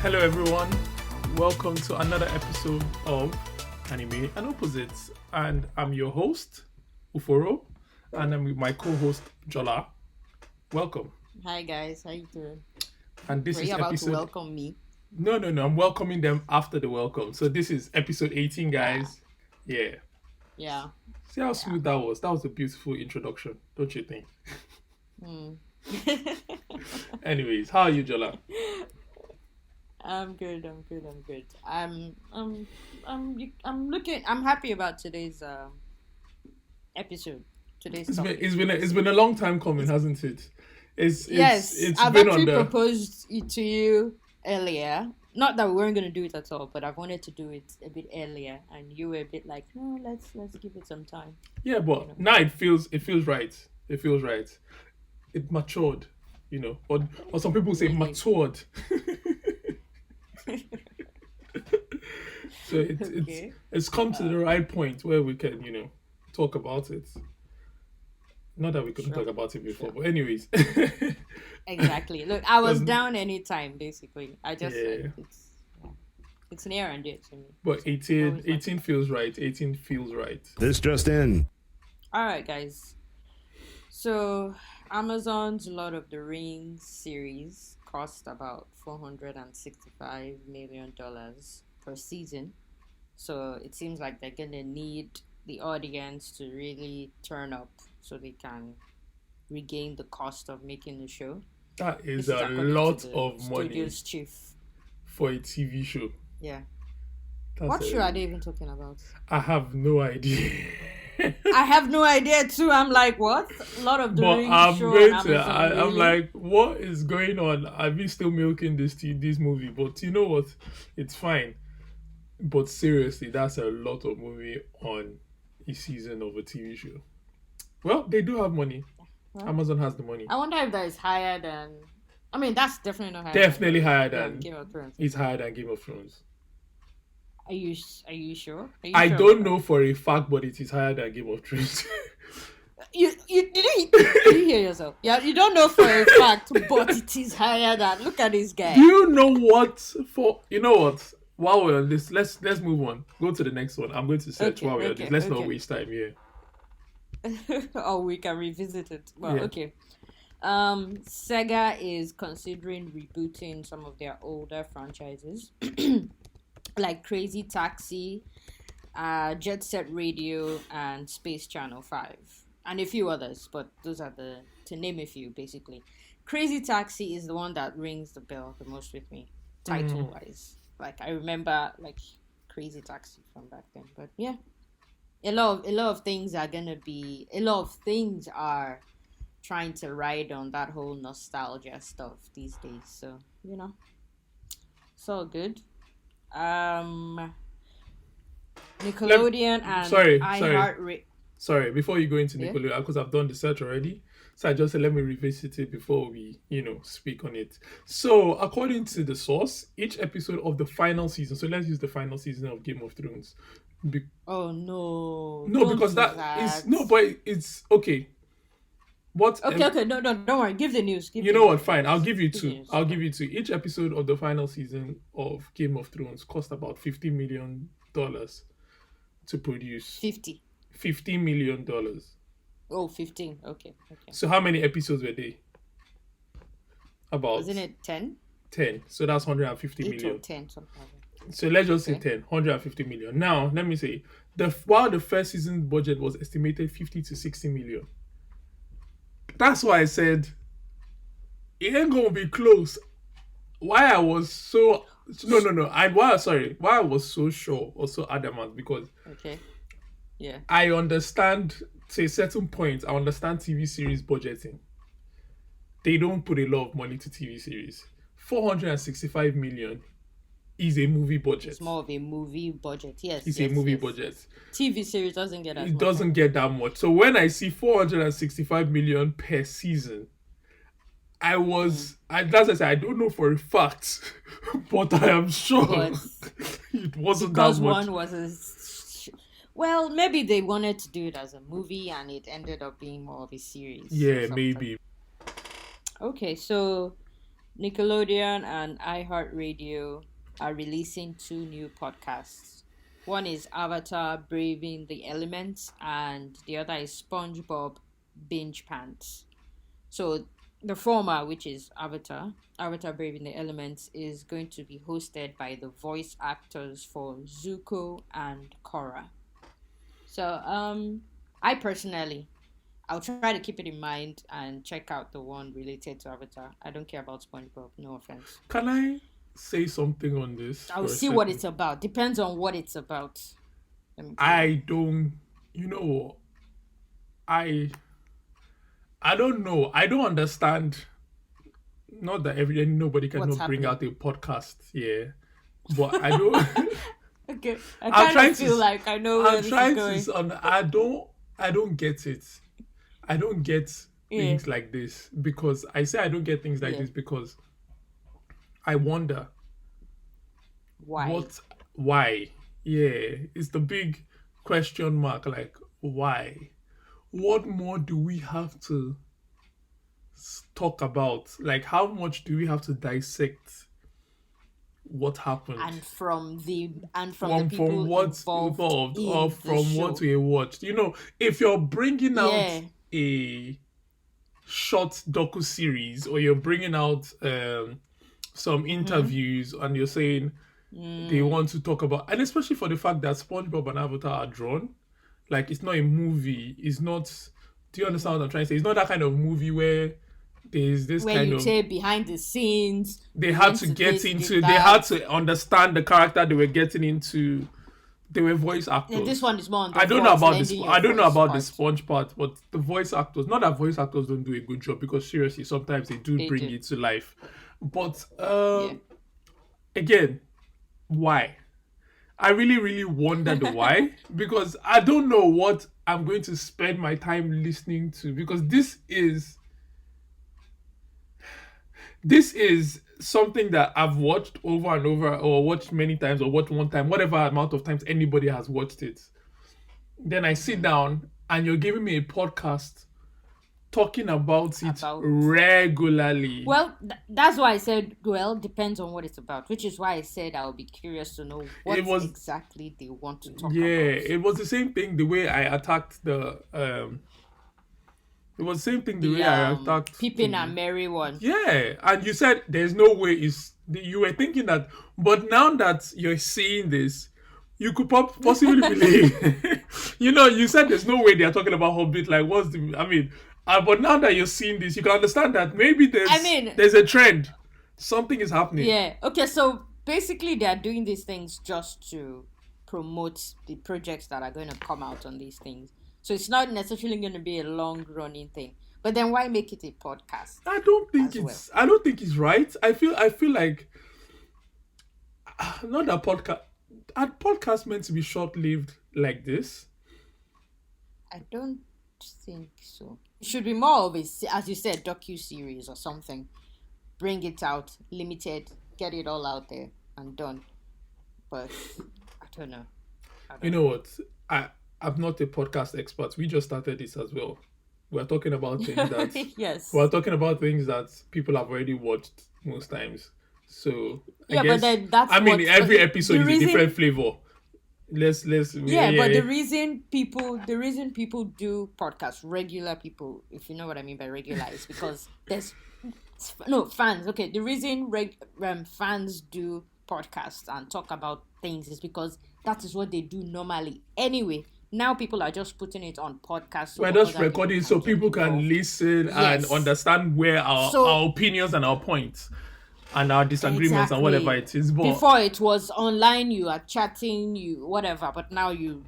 Hello everyone, welcome to another episode of Anime and Opposites, and I'm your host, Uforo, and I'm with my co-host, Jola. Welcome. Hi guys, how you doing? And this Were is you about to episode... welcome me? No, I'm welcoming them after the welcome. So this is episode 18, guys. Yeah. Yeah. See how smooth that was? That was a beautiful introduction, don't you think? Anyways, how are you, Jola? I'm good. I'm happy about today's episode. It's been a long time coming, hasn't it? It's I've been actually proposed it to you earlier. Not that we weren't going to do it at all, but I've wanted to do it a bit earlier, and you were a bit like, no, let's give it some time. Yeah, but now it feels right. It feels right. It matured, or some people say matured. So it's come to the right point where we can talk about it. Not that we couldn't talk about it before, but anyways. Exactly. Look, I was down anytime, basically. I just it's near and dear to me. But 18 feels right. 18 feels right. This just in. All right, guys. So Amazon's Lord of the Rings series cost about $465 million per season. So it seems like they're gonna need the audience to really turn up so they can regain the cost of making the show. That is a lot of money studio's chief for a TV show. Yeah. What show are they even talking about? I have no idea. I have no idea too. I'm like, what? A lot of the Rings show on Amazon, I'm really? like, what is going on? Are we still milking this movie? But you know what? It's fine. But seriously, that's a lot of movie on a season of a TV show. Well, they do have money. Well, Amazon has the money. I wonder if that is higher than... I mean, that's definitely not higher Definitely higher than Game of Thrones. It's higher than Game of Thrones. Are you sure? I don't know for a fact, but it is higher than Game of Thrones. Did you hear yourself? Yeah, you don't know for a fact, but it is higher than... Look at this guy. Do you know what? You know what? While we're on this, let's move on. Go to the next one. I'm going to search while we're on this. Let's not waste time here. Or we can revisit it. Well, okay. Sega is considering rebooting some of their older franchises, like Crazy Taxi, Jet Set Radio, and Space Channel 5, and a few others. But those are to name a few, basically. Crazy Taxi is the one that rings the bell the most with me, title-wise. Like, I remember, Crazy Taxi from back then. But, yeah. A lot of things are trying to ride on that whole nostalgia stuff these days. So, it's all good. Nickelodeon and iHeartRadio. Sorry, before you go into Nickelodeon, because I've done the search already. So I just said, let me revisit it before we, speak on it. So according to the source, each episode of the final season, so let's use the final season of Game of Thrones. Oh, no. No, because but it's okay. What? Okay, no, don't worry. Give the news. What? Fine. I'll give you two. Each episode of the final season of Game of Thrones cost about $50 million to produce. $50 million. Oh, 15. Okay. So how many episodes were they? About. Wasn't it 10? 10. So that's 150 million. 10, something like that. So let's just say 10, 150 million. Now, let me say, while the first season budget was estimated 50 to 60 million. That's why I said, it ain't gonna be close. Why I was so... No. Why I was so sure or so adamant, because... Okay. Yeah. I understand, to a certain point, I understand TV series budgeting. They don't put a lot of money to TV series. 465 million is a movie budget. It's more of a movie budget, yes. It's a movie budget. TV series doesn't get that much. It doesn't get that much. So when I see 465 million per season, I don't know for a fact, but I am sure it wasn't that much. Because one was well, maybe they wanted to do it as a movie and it ended up being more of a series. Yeah, maybe. Okay, so Nickelodeon and iHeartRadio are releasing two new podcasts. One is Avatar Braving the Elements, and the other is SpongeBob Binge Pants. So the former, which is Avatar Braving the Elements, is going to be hosted by the voice actors for Zuko and Korra. So I personally, I'll try to keep it in mind and check out the one related to Avatar. I don't care about SpongeBob, no offense. Can I say something on this I'll for a see what second? it's about. Depends on what it's about. Let me tell you. I don't. You know what? I don't know. I don't understand. Not that nobody can What's not bring happening? out a podcast, yeah. But I don't. Okay, I I'm kind trying of feel to. like I know where I'm this is trying going. to. I don't. I don't get it. I don't get Yeah, things like this because I say I don't get things like yeah. this because I wonder Why? what, why. Yeah, it's the big question mark. Like why? What more do we have to talk about? Like how much do we have to dissect what happened? And from the From people what's involved involved or in the from what show. we watched. If you're bringing out Yeah. a short docu series or you're bringing out some Mm-hmm. interviews and you're saying they Mm, want to talk about, and especially for the fact that SpongeBob and Avatar are drawn, like it's not a movie. It's not. Do you mm-hmm. understand what I'm trying to say? It's not that kind of movie where there's this Where kind you of say behind the scenes, they we had went to to get this, did into. They had that. to understand the character they were getting into. They were voice And this actors. one is more on the I don't know voice, about lending this. your I don't know voice about the part. sponge part, but the voice actors. Not that voice actors don't do a good job because seriously, sometimes they do They bring do. it to life. But Yeah. again, why? I really, really wonder the why because I don't know what I'm going to spend my time listening to because this is something that I've watched over and over or watched many times or watched one time, whatever amount of times anybody has watched it. Then I sit Mm-hmm. down and you're giving me a podcast talking about it About regularly. Well, that's why I said, well, depends on what it's about, which is why I said I'll be curious to know It what was exactly they want to talk yeah, about. it was the same thing the way I attacked the it was the same thing the The way I attacked Pippin the and Mary one. yeah, and you said there's no way is you were thinking that, but now that you're seeing this, you could possibly believe. You said there's no way they are talking about Hobbit. Like, what's the? I mean, but now that you're seeing this, you can understand that maybe I there's mean, there's a trend. Something is happening. yeah. Okay, so basically they're doing these things just to promote the projects that are going to come out on these things. So it's not necessarily going to be a long running thing. But then why make it a podcast as well? I don't think it's right. I feel like not that podcast. Are podcasts meant to be short lived like this? I don't think so. It should be more of as you said, docu series or something. Bring it out, limited, get it all out there and done. But I don't know. I You don't know know. what? I'm not a podcast expert. We just started this as well. We're talking about things that Yes. we're talking about things that people have already watched most times. So I Yeah, but guess then that's I mean what every okay. episode The is a different reason flavor. Let's Yeah, yeah, but yeah. the reason people do podcasts, regular people, if you know what I mean by regular, is because there's no fans. Okay, the reason fans do podcasts and talk about things is because that is what they do normally. Anyway, now people are just putting it on podcasts We're so just other people recording so can get people can involved. listen and Yes. understand where our So opinions and our points and our disagreements and whatever exactly. it is. But Before it was online, you are chatting, you whatever, but now you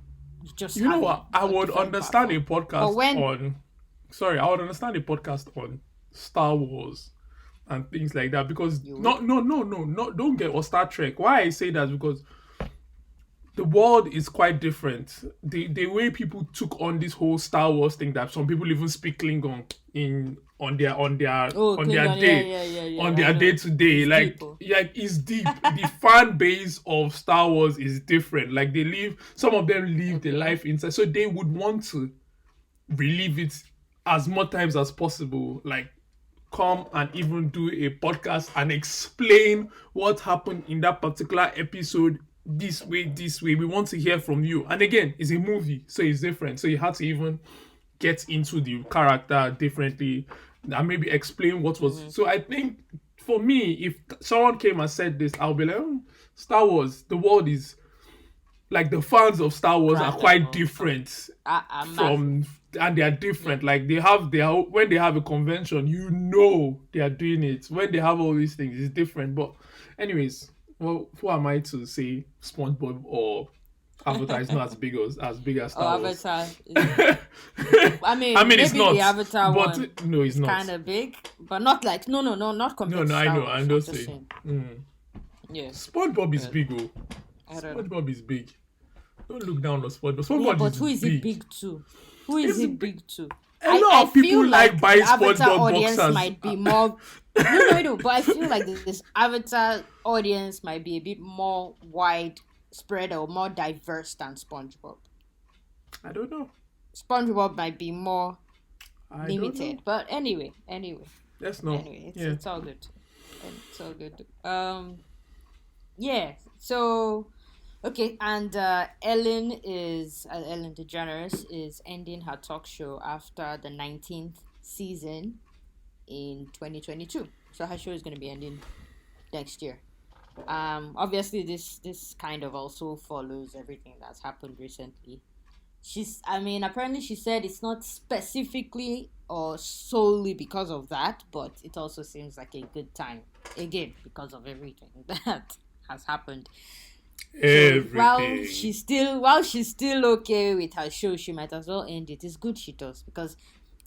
just you know have what? I a would different understand a platform. But podcast when on. Sorry, I would understand a podcast on Star Wars and things like that because you no, would, no, no, no, no, don't get or Star Trek. Why I say that is because the world is quite different. The way people took on this whole Star Wars thing that some people even speak Klingon in on their on their oh on their Klingon, yeah, day yeah, yeah, on yeah. I their day know to day. it's deep. Like Oh. yeah, it's deep. The fan base of Star Wars is different. Like they live some of them live the Okay. life inside. So they would want to relive it as much times as possible. Like come and even do a podcast and explain what happened in that particular episode this way, this way. We want to hear from you. And again, it's a movie, so it's different. So you have to even get into the character differently and maybe explain what was. So I think for me, if someone came and said this, I'll be like, Star Wars, the world is like the fans of Star Wars are Grand quite level. different Massive. from, and they are different. Like they are when they have a convention, they are doing it. When they have all these things, it's different. But anyways, well, who am I to say SpongeBob or Avatar is not as big as Oh, Star Wars? Avatar. I mean, I mean, it's maybe not. the Avatar But one no, it's not. kind of big, but not like no, not compared No, to I Star know. Wars. I'm I'm just just saying. saying. Yeah, SpongeBob is yeah. big, oh. I don't know. SpongeBob is big. Don't look down on SpongeBob. Yeah, SpongeBob but is who is big. it big to? Who is It's it big to? A lot of people feel like buying the Avatar SpongeBob audience boxers. might be more. No, but I feel like this Avatar audience might be a bit more widespread or more diverse than SpongeBob. I don't know. SpongeBob might be more I don't limited, know. but anyway, Let's know. it's all good. It's all good. Yeah. So, okay, and Ellen DeGeneres is ending her talk show after the 19th season in 2022. So her show is going to be ending next year. Obviously this kind of also follows everything that's happened recently. Apparently she said it's not specifically or solely because of that, but it also seems like a good time again because of everything that has happened. Everything. So while she's still okay with her show, she might as well end it. It's good she does, because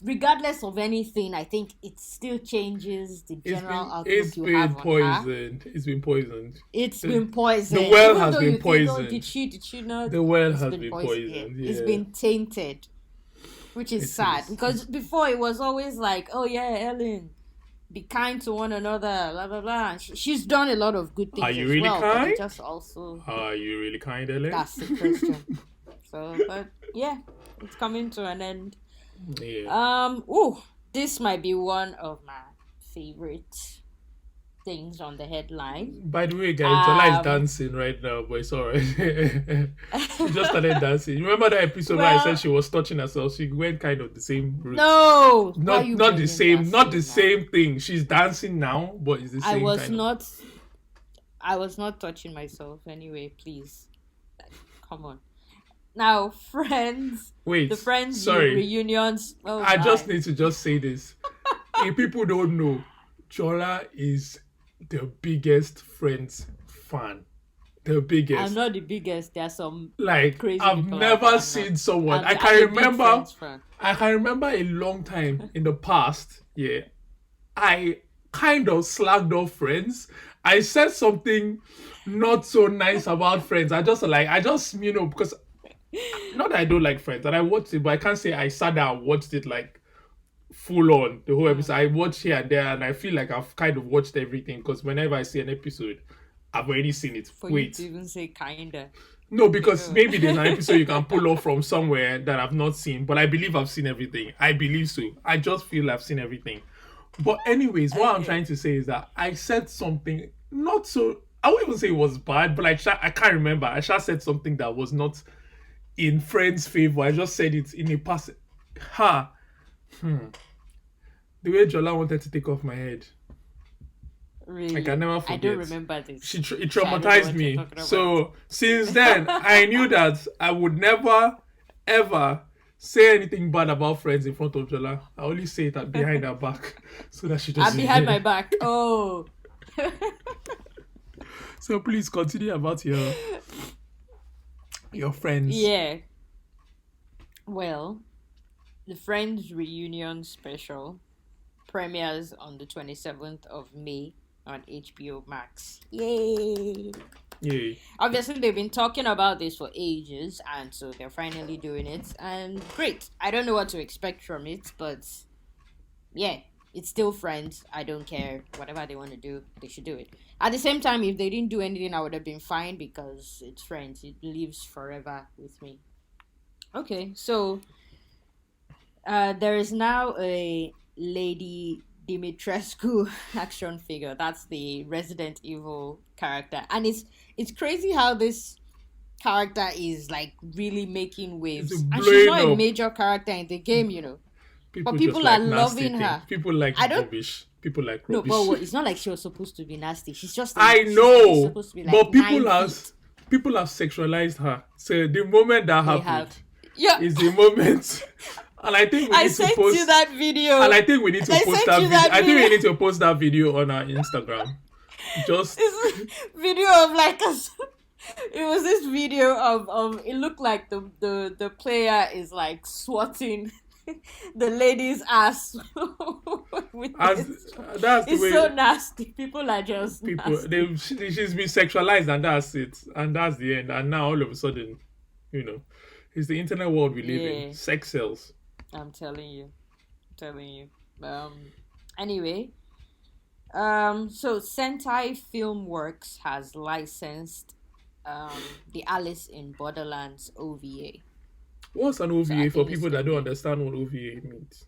regardless of anything, I think it still changes the general outlook you have on her. It's been poisoned. It's been poisoned. The well Even has though been you think, poisoned. did she not? The well It's has been poisoned. Yeah. It's been tainted, which is sad. Because before it was always like, oh yeah, Ellen, be kind to one another, blah blah blah. And she's done a lot of good things. Are you as really well, but kind? it just also Are you really kind, Ellen? that's the question. So, but yeah, it's coming to an end. Yeah. This might be one of my favorite things on the headline. By the way, guys, Jola is dancing right now, but it's alright. She just started dancing. You remember that episode where I said she was touching herself? She went kind of the same route. No, not the same thing. She's dancing now, but it's the same. I was not touching myself anyway. Please, come on. Now, Friends. Wait, the Friends sorry. reunions. Oh, I just need to just say this. If people don't know, Chola is the biggest Friends fan. The biggest. I'm not the biggest. There's some crazy. I've people never seen someone. I can remember a long time in the past. Yeah, I kind of slagged off Friends. I said something not so nice about Friends. Because not that I don't like Friends, and I watched it, but I can't say I sat down and watched it like full on the whole episode. I watched here and there, and I feel like I've kind of watched everything, because whenever I see an episode, I've already seen it. You to even say kinda. No, because maybe there's an episode you can pull off from somewhere that I've not seen, but I believe I've seen everything. I believe so. I just feel I've seen everything. But anyways, what I'm trying to say is that I said something not so. I wouldn't even say it was bad, but I can't remember. I just said something that was not in Friends' favor. I just said it in a pass. The way Jola wanted to take off my head. Really? I can never forget. I don't remember this. It traumatized me. So since then, I knew that I would never, ever say anything bad about Friends in front of Jola. I only say it behind her back, so that she doesn't. Behind my back. Oh. So please continue about your Friends. Yeah. Well, the Friends reunion special premieres on the 27th of May on HBO Max. Yay! Yay. Obviously, they've been talking about this for ages, and so they're finally doing it. And great. I don't know what to expect from it, but yeah, it's still Friends. I don't care. Whatever they want to do, they should do it. At the same time, if they didn't do anything, I would have been fine, because it's Friends. It lives forever with me. Okay, so there is now a lady Dimitrescu action figure. That's the Resident Evil character, and it's crazy how this character is like really making It's waves, and she's blowing not a up. major character in the game, but People just people are like nasty loving things. her. People like I don't rubbish. People like know, but rubbish. it's not like she was supposed to be nasty. I She's like know, supposed to be like but 9 feet. people have sexualized her. So the moment that They happened have, yeah. is the moment, and I think we I need to sent you post. that video. And I think we need to I post sent that you video. that I think we video. need to post that video on our Instagram. Just This video of like a. It was this video of it looked like the player is like swatting the lady's ass with as this. that's the It's way so nasty. People are just people nasty. she's been sexualized, and that's it, and that's the end. And now all of a sudden, you know, it's the internet world we live in. Yeah, Sex sells. I'm telling you. I'm telling you. Anyway, so Sentai Filmworks has licensed the Alice in Borderlands OVA. What's an So I OVA for think it's people that gonna don't be understand what OVA means?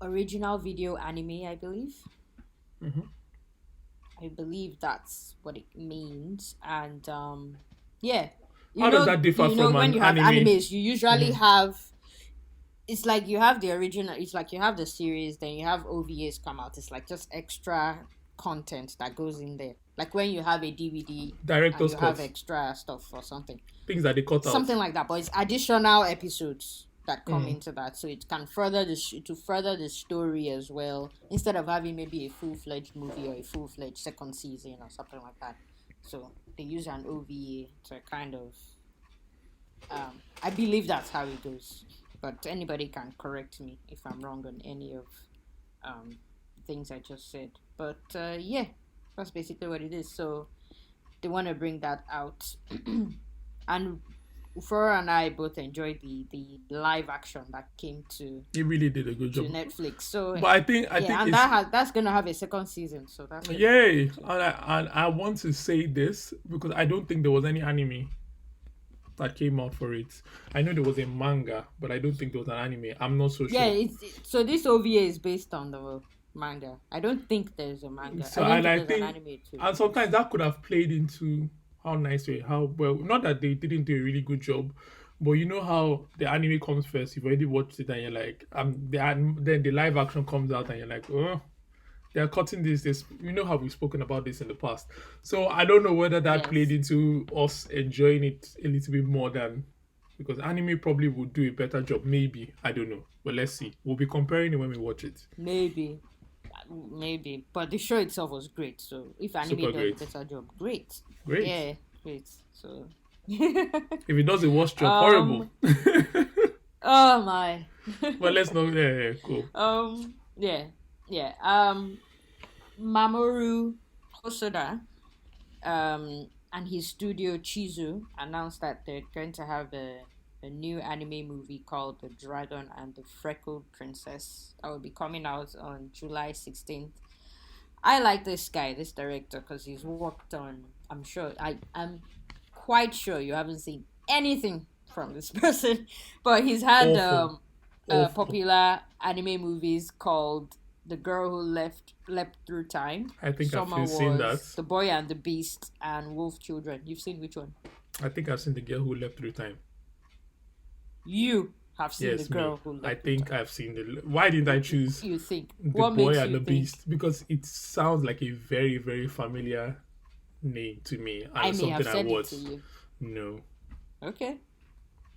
original video anime, I believe. Mhm. I believe that's what it means. And yeah, How does that differ from when an you have anime? animes, you usually Mhm. have. It's like you have the original. It's like you have the series, then you have OVAs come out. It's like just extra content that goes in there. Like when you have a DVD and Director's you have cut. extra stuff or something. Things that they cut out. Something like that, but it's additional episodes that come Mm. into that, so it can further to further the story as well, instead of having maybe a full-fledged movie or a full-fledged second season or something like that. So they use an OVA to kind of I believe that's how it goes, but anybody can correct me if I'm wrong on any of um things I just said. But yeah, that's basically what it is. So they want to bring that out. And Ufora and I both enjoyed the live action that came He really did a good to job. Netflix. So But I yeah, think and it's that's gonna have a second season. So that's good. yay. And I want to say this because I don't think there was any anime that came out for it. I know there was a manga, but I don't think there was an anime. I'm not so Yeah, sure. so this OVA is based on the manga. I don't think there's a manga. So I don't and I think there's an think anime too. and sometimes that could have played into how well, not that they didn't do a really good job, but you know how the anime comes first. You've already watched it and you're like, then the live action comes out and you're like, oh, they're cutting this. You know how we've spoken about this in the past. So I don't know whether that played Yes, into us enjoying it a little bit more than because anime probably would do a better job. Maybe I don't know, but let's see. We'll be comparing it when we watch it. maybe, but the show itself was great. So if anime Super does a great, better job, great. great. Yeah, great. So. If it does a worse job, horrible. um. Oh my. But let's know. Yeah, cool. Yeah, yeah. Mamoru Hosoda, and his studio Chizu announced that they're going to have a new anime movie called The Dragon and the Freckled Princess that will be coming out on July 16th. I like this guy, this director, because he's worked on. I'm quite sure you haven't seen anything from this person, but he's had Awful, awful. popular anime movies called The Girl Who Leapt Through Time, I think I've Summer seen that. Wars, The Boy and the Beast, and Wolf Children. You've seen which one? I think I've seen the girl who left through time. You have seen The Yes, me. Girl Who I Leapt Through think Time. I've seen the. Why didn't I choose You think? the What boy makes and you the think? beast? Because it sounds like a very, very familiar name to me, and I it's may have something I said it watched. to you. No, Okay,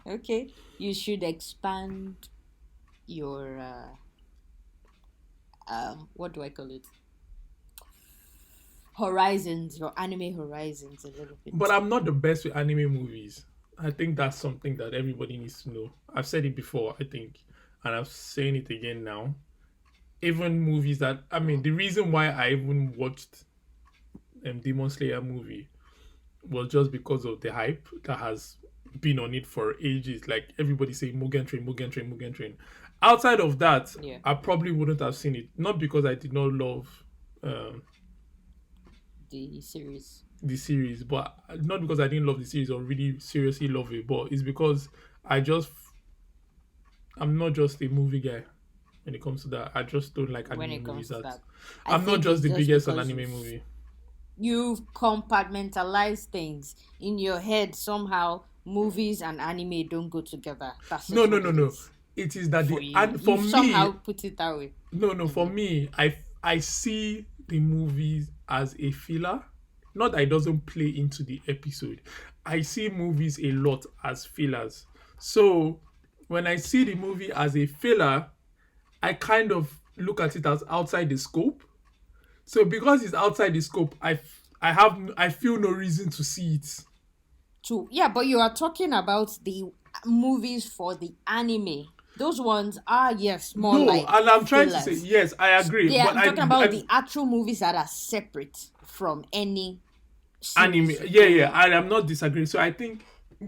okay. You should expand your what do I call it? Horizons, your anime horizons a little bit. but I'm not the best with anime movies. I think that's something that everybody needs to know. I've said it before, I think, and I'm saying it again now. Even movies that the reason why I even watched Demon Slayer movie was just because of the hype that has been on it for ages. Like everybody saying Mugen Train, Mugen Train, Mugen Train. Outside of that, Yeah, I probably wouldn't have seen it. Not because I did not love um, the series. the series, but not because I didn't love the series or really seriously love it, but it's because I'm not just a movie guy. when it comes to that. I just don't like when anime it comes movies. to that. I I'm not think just it's the just biggest on because anime movie. you've compartmentalized things in your head somehow. Movies and anime don't go together. That's No, just no, what no, it no. is It is that for the you. and for You've me, somehow put it that way. no, no, for Mm-hmm. me, I see the movies as a filler. Not that it doesn't play into the episode. I see movies a lot as fillers. So when I see the movie as a filler, I kind of look at it as outside the scope. So because it's outside the scope, I feel no reason to see it. Yeah, but you are talking about the movies for the anime. Those ones are, yes, more No, like and I'm trying to say fillers. yes, I agree, Yeah, but I'm talking about I the actual movies that are separate from any anime, series yeah, yeah, going. and I'm not disagreeing. So I think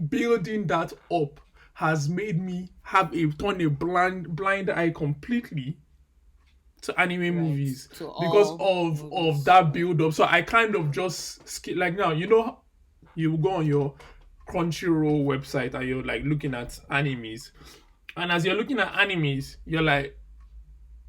building that up has made me have a turn a blind eye completely to anime Right. movies To because all of movies. that build up. So I kind of just skip like now, you go on your Crunchyroll website and you're like looking at animes. And as you're looking at animes, you're like,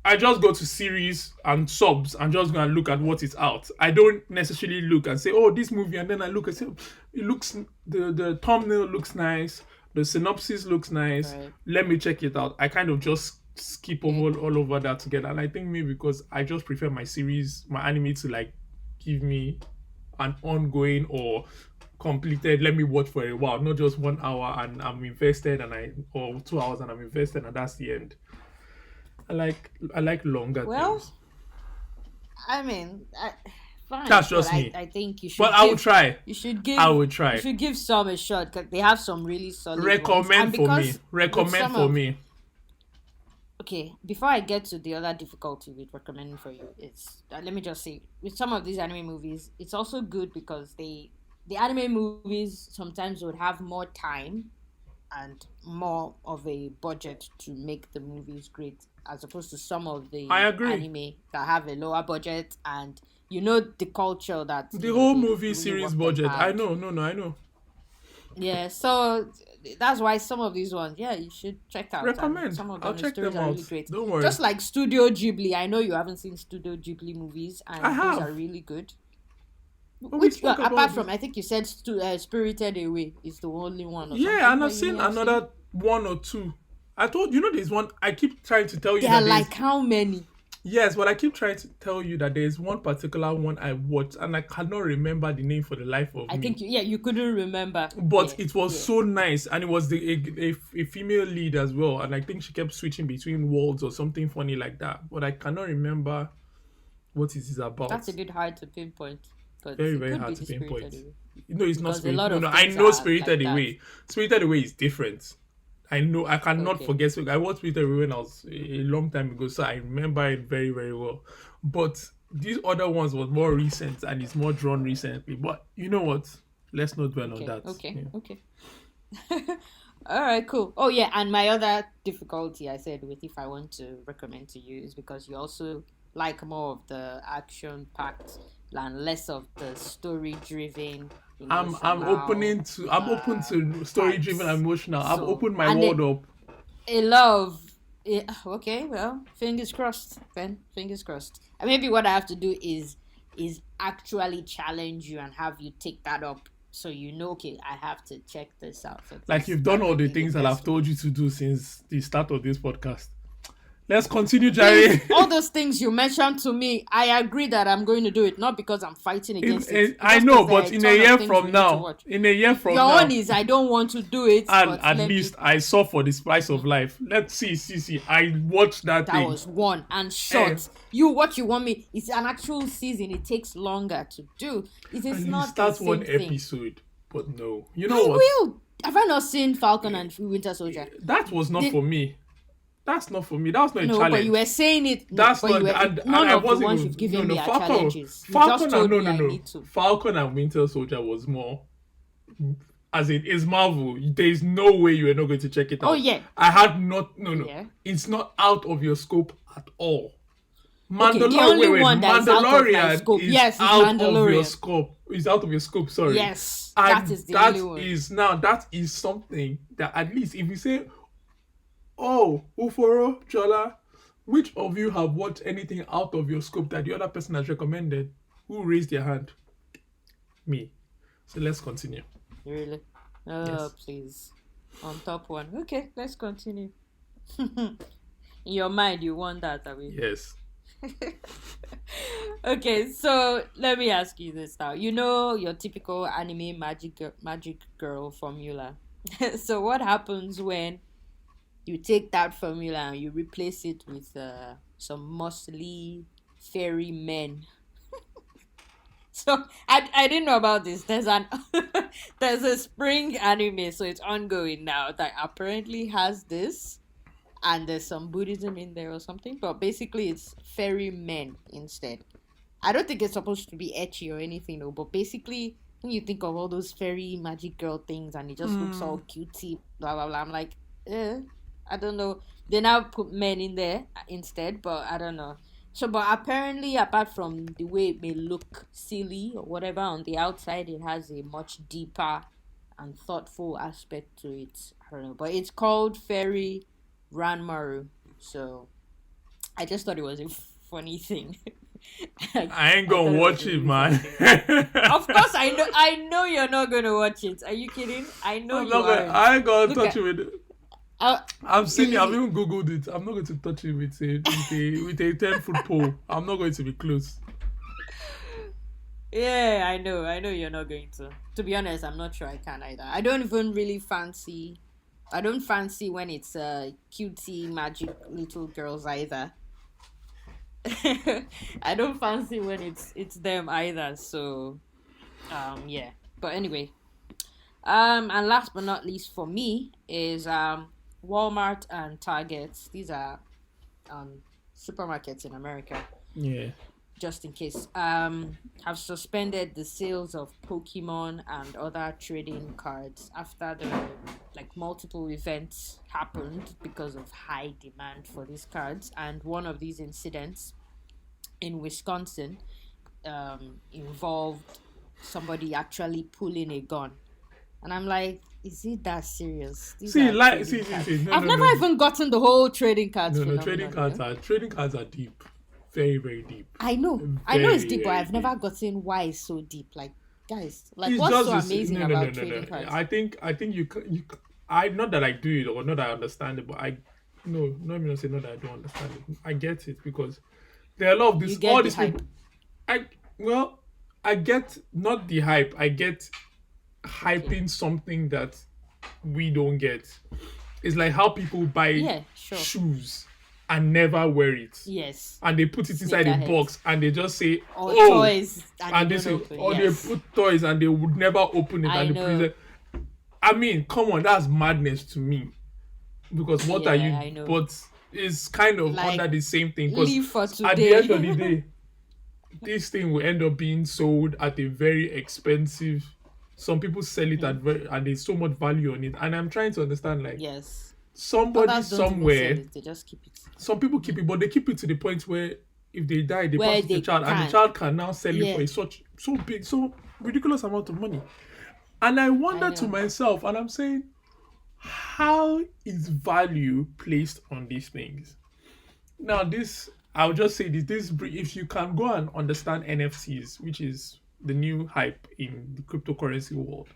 I just go to series and subs and just go and look at what is out. I don't necessarily look and say, "Oh, this movie," and then I look and say, "It looks the thumbnail looks nice, the synopsis looks nice. Right. Let me check it out." I kind of just skip Okay. over all over that together, and I think maybe because I just prefer my anime to like give me an ongoing or completed. Let me watch for a while, not just 1 hour and I'm invested, or 2 hours and I'm invested, and that's the end. I like longer Well, things. I mean, fine, That's but just me. I think But I will try. you should I give will you try. should give some a shot because they have some really solid ones. And Recommend for me. because with Recommend some for of me. okay, before I get to the other difficulty with recommending for you, it's let me just say with some of these anime movies, it's also good because the anime movies sometimes would have more time and more of a budget to make the movies great as opposed to some of I the agree. anime that have a lower budget and the culture that The whole they movie really series work them budget. I hard. know. No, no, I know. Yeah, so that's why some of these ones, yeah, you should check out, and Recommend. some of I'll them the check stories them are out. really great. Don't worry. Just like Studio Ghibli, I know you haven't seen Studio Ghibli movies, I and those are have. really good. But we Which spoke apart about this. from, I think you said Spirited Away is the only one or Yeah, something and I've that you may seen have seen. another one or two. I told there's one. I keep trying to tell you They are that there's like how many? yes, but I keep trying to tell you that there's one particular one I watched and I cannot remember the name for the life of I me. think you couldn't remember. But Yeah, it was yeah. so nice, and it was a female lead as well, and I think she kept switching between worlds or something funny like that. But I cannot remember what it is about. That's a bit hard to pinpoint, but Very it very could be hard to the Spirited pinpoint. Away No, it's not because a Spirit. lot No, of no, I things know are Spirited like that. Away. Spirited Away is different. I know I cannot Okay. forget. I watched Spirited Away when I was a long time ago, so I remember it very very well. But these other ones was more recent and it's more drawn recently. But you know what? Let's not dwell on Okay. that. Okay. Yeah. Okay. All right, cool. Oh yeah, and my other difficulty I said with if I want to recommend to you is because you also like more of the action packed and less of the story driven, I'm open to story driven types. emotional. I've So opened my and world up. a love. Yeah, okay, well, fingers crossed. Then fingers crossed. And maybe what I have to do is actually challenge you and have you take that up so okay, I have to check this out for Like this. you've That done all might the be the things that I've best way. told you to do since the start of this podcast. Let's continue, Please, Jerry. all those things you mentioned to me, I agree that I'm going to do it, not because I'm fighting against it. I Just know, because there are but a in a ton of year things we from need to now, watch. in a year from Your own now, is I don't want to do it, and but at let me. least I saw for the spice of life. Let's see. I watched that That thing. was one and Eh, short. What you want me? It's an actual season. It takes longer to do. It is and you not the start one same thing. episode, but no. You know I what? will. Have I not seen Falcon and Winter Soldier? That was not They, for me. That's not for me. That was not a no, but you challenge. were saying it. No, That's but you not, were. and None I of the wasn't ones even, you've given no, me are Falcon, challenges. You just Falcon, and told no, me no, I no, need to. Falcon and Winter Soldier was more, as it is Marvel. There's no way you are not going to check it Oh out. yeah, I had not, no, yeah. it's not out of your scope at all. Okay, the only one that is out of my Mandalorian scope, is yes, is out of your Mandalorian. scope. Is out of your scope. Sorry, Yes, that and is the only one. that is something that at least if you say, oh, Uforo, Jola, Which of you have watched anything out of your scope that the other person has recommended? Who raised their hand? Me. So let's continue. Really? Oh, Yes. please. On top one. Okay, let's continue. In your mind, you want that, I mean. Yes. Okay, so let me ask you this now. You know your typical anime magic girl formula. So what happens when you take that formula and you replace it with some muscly fairy men? So I didn't know about this. There's an there's a spring anime, so it's ongoing now that apparently has this, and there's some Buddhism in there or something. But basically, it's fairy men instead. I don't think it's supposed to be etchy or anything though. But basically, when you think of all those fairy magic girl things and it just looks all cutesy, blah blah blah. I'm like, I don't know. They now put men in there instead, but I don't know. So, but apparently, apart from the way it may look silly or whatever on the outside, it has a much deeper and thoughtful aspect to it. I don't know, but it's called Fairy Ranmaru. So, I just thought it was a funny thing. I ain't I thought gonna it was watch a it, really funny man. thing. Of course, I know. I know you're not gonna watch it. Are you kidding? I know you aren't. I ain't gonna Look touch at. it with it. Uh, I've seen it. I've easy. even googled it. I'm not going to touch it with a 10-foot pole. I'm not going to be close. Yeah, I know. I know you're not going to. To be honest, I'm not sure I can either. I don't even really fancy. I don't fancy when it's cutesy magic little girls either. I don't fancy when it's them either. So yeah. But anyway, and last but not least for me is Walmart and Target. These are supermarkets in America. Yeah. Just in case, have suspended the sales of Pokemon and other trading cards after the multiple events happened because of high demand for these cards. And one of these incidents in Wisconsin involved somebody actually pulling a gun. And I'm like, is it that serious? These See, are like, trading see. cards. No, I've no, never no. even gotten the whole trading cards No, phenomenon. trading cards are deep. Very, very deep. I know it's deep, but I've never gotten why it's so deep. Like, guys, like, It's what's just so this, amazing no, about trading cards? I think I not that I do it or not that I understand it, but no, not even say not that I don't understand it. I get it because there are a lot of this. You get All the these hype. people. I get not the hype. I get hyping something that we don't get. It's like how people buy Yeah, sure. shoes and never wear it. Yes. And they put it inside a Sneakerheads. box and they just say, Or oh, toys and they don't say, open. or Yes. they put toys and they would never open it I and they know. present. I mean, come on, that's madness to me. Because what are you? I know. But it's kind of Like, under the same thing. Leave for Because at the today. end of the day, this thing will end up being sold at a very expensive. Some people sell it at and there's so much value on it. And I'm trying to understand, like, Yes. somebody Others don't even somewhere. sell it, they just keep it. Some people keep it, but they keep it to the point where if they die, they Where pass it to they the child, and can. the child can now sell it Yeah. for so big, so ridiculous amount of money. And I wonder I to know. myself, and I'm saying, how is value placed on these things? Now, I'll just say this: if you can go and understand NFTs, which is the new hype in the cryptocurrency world,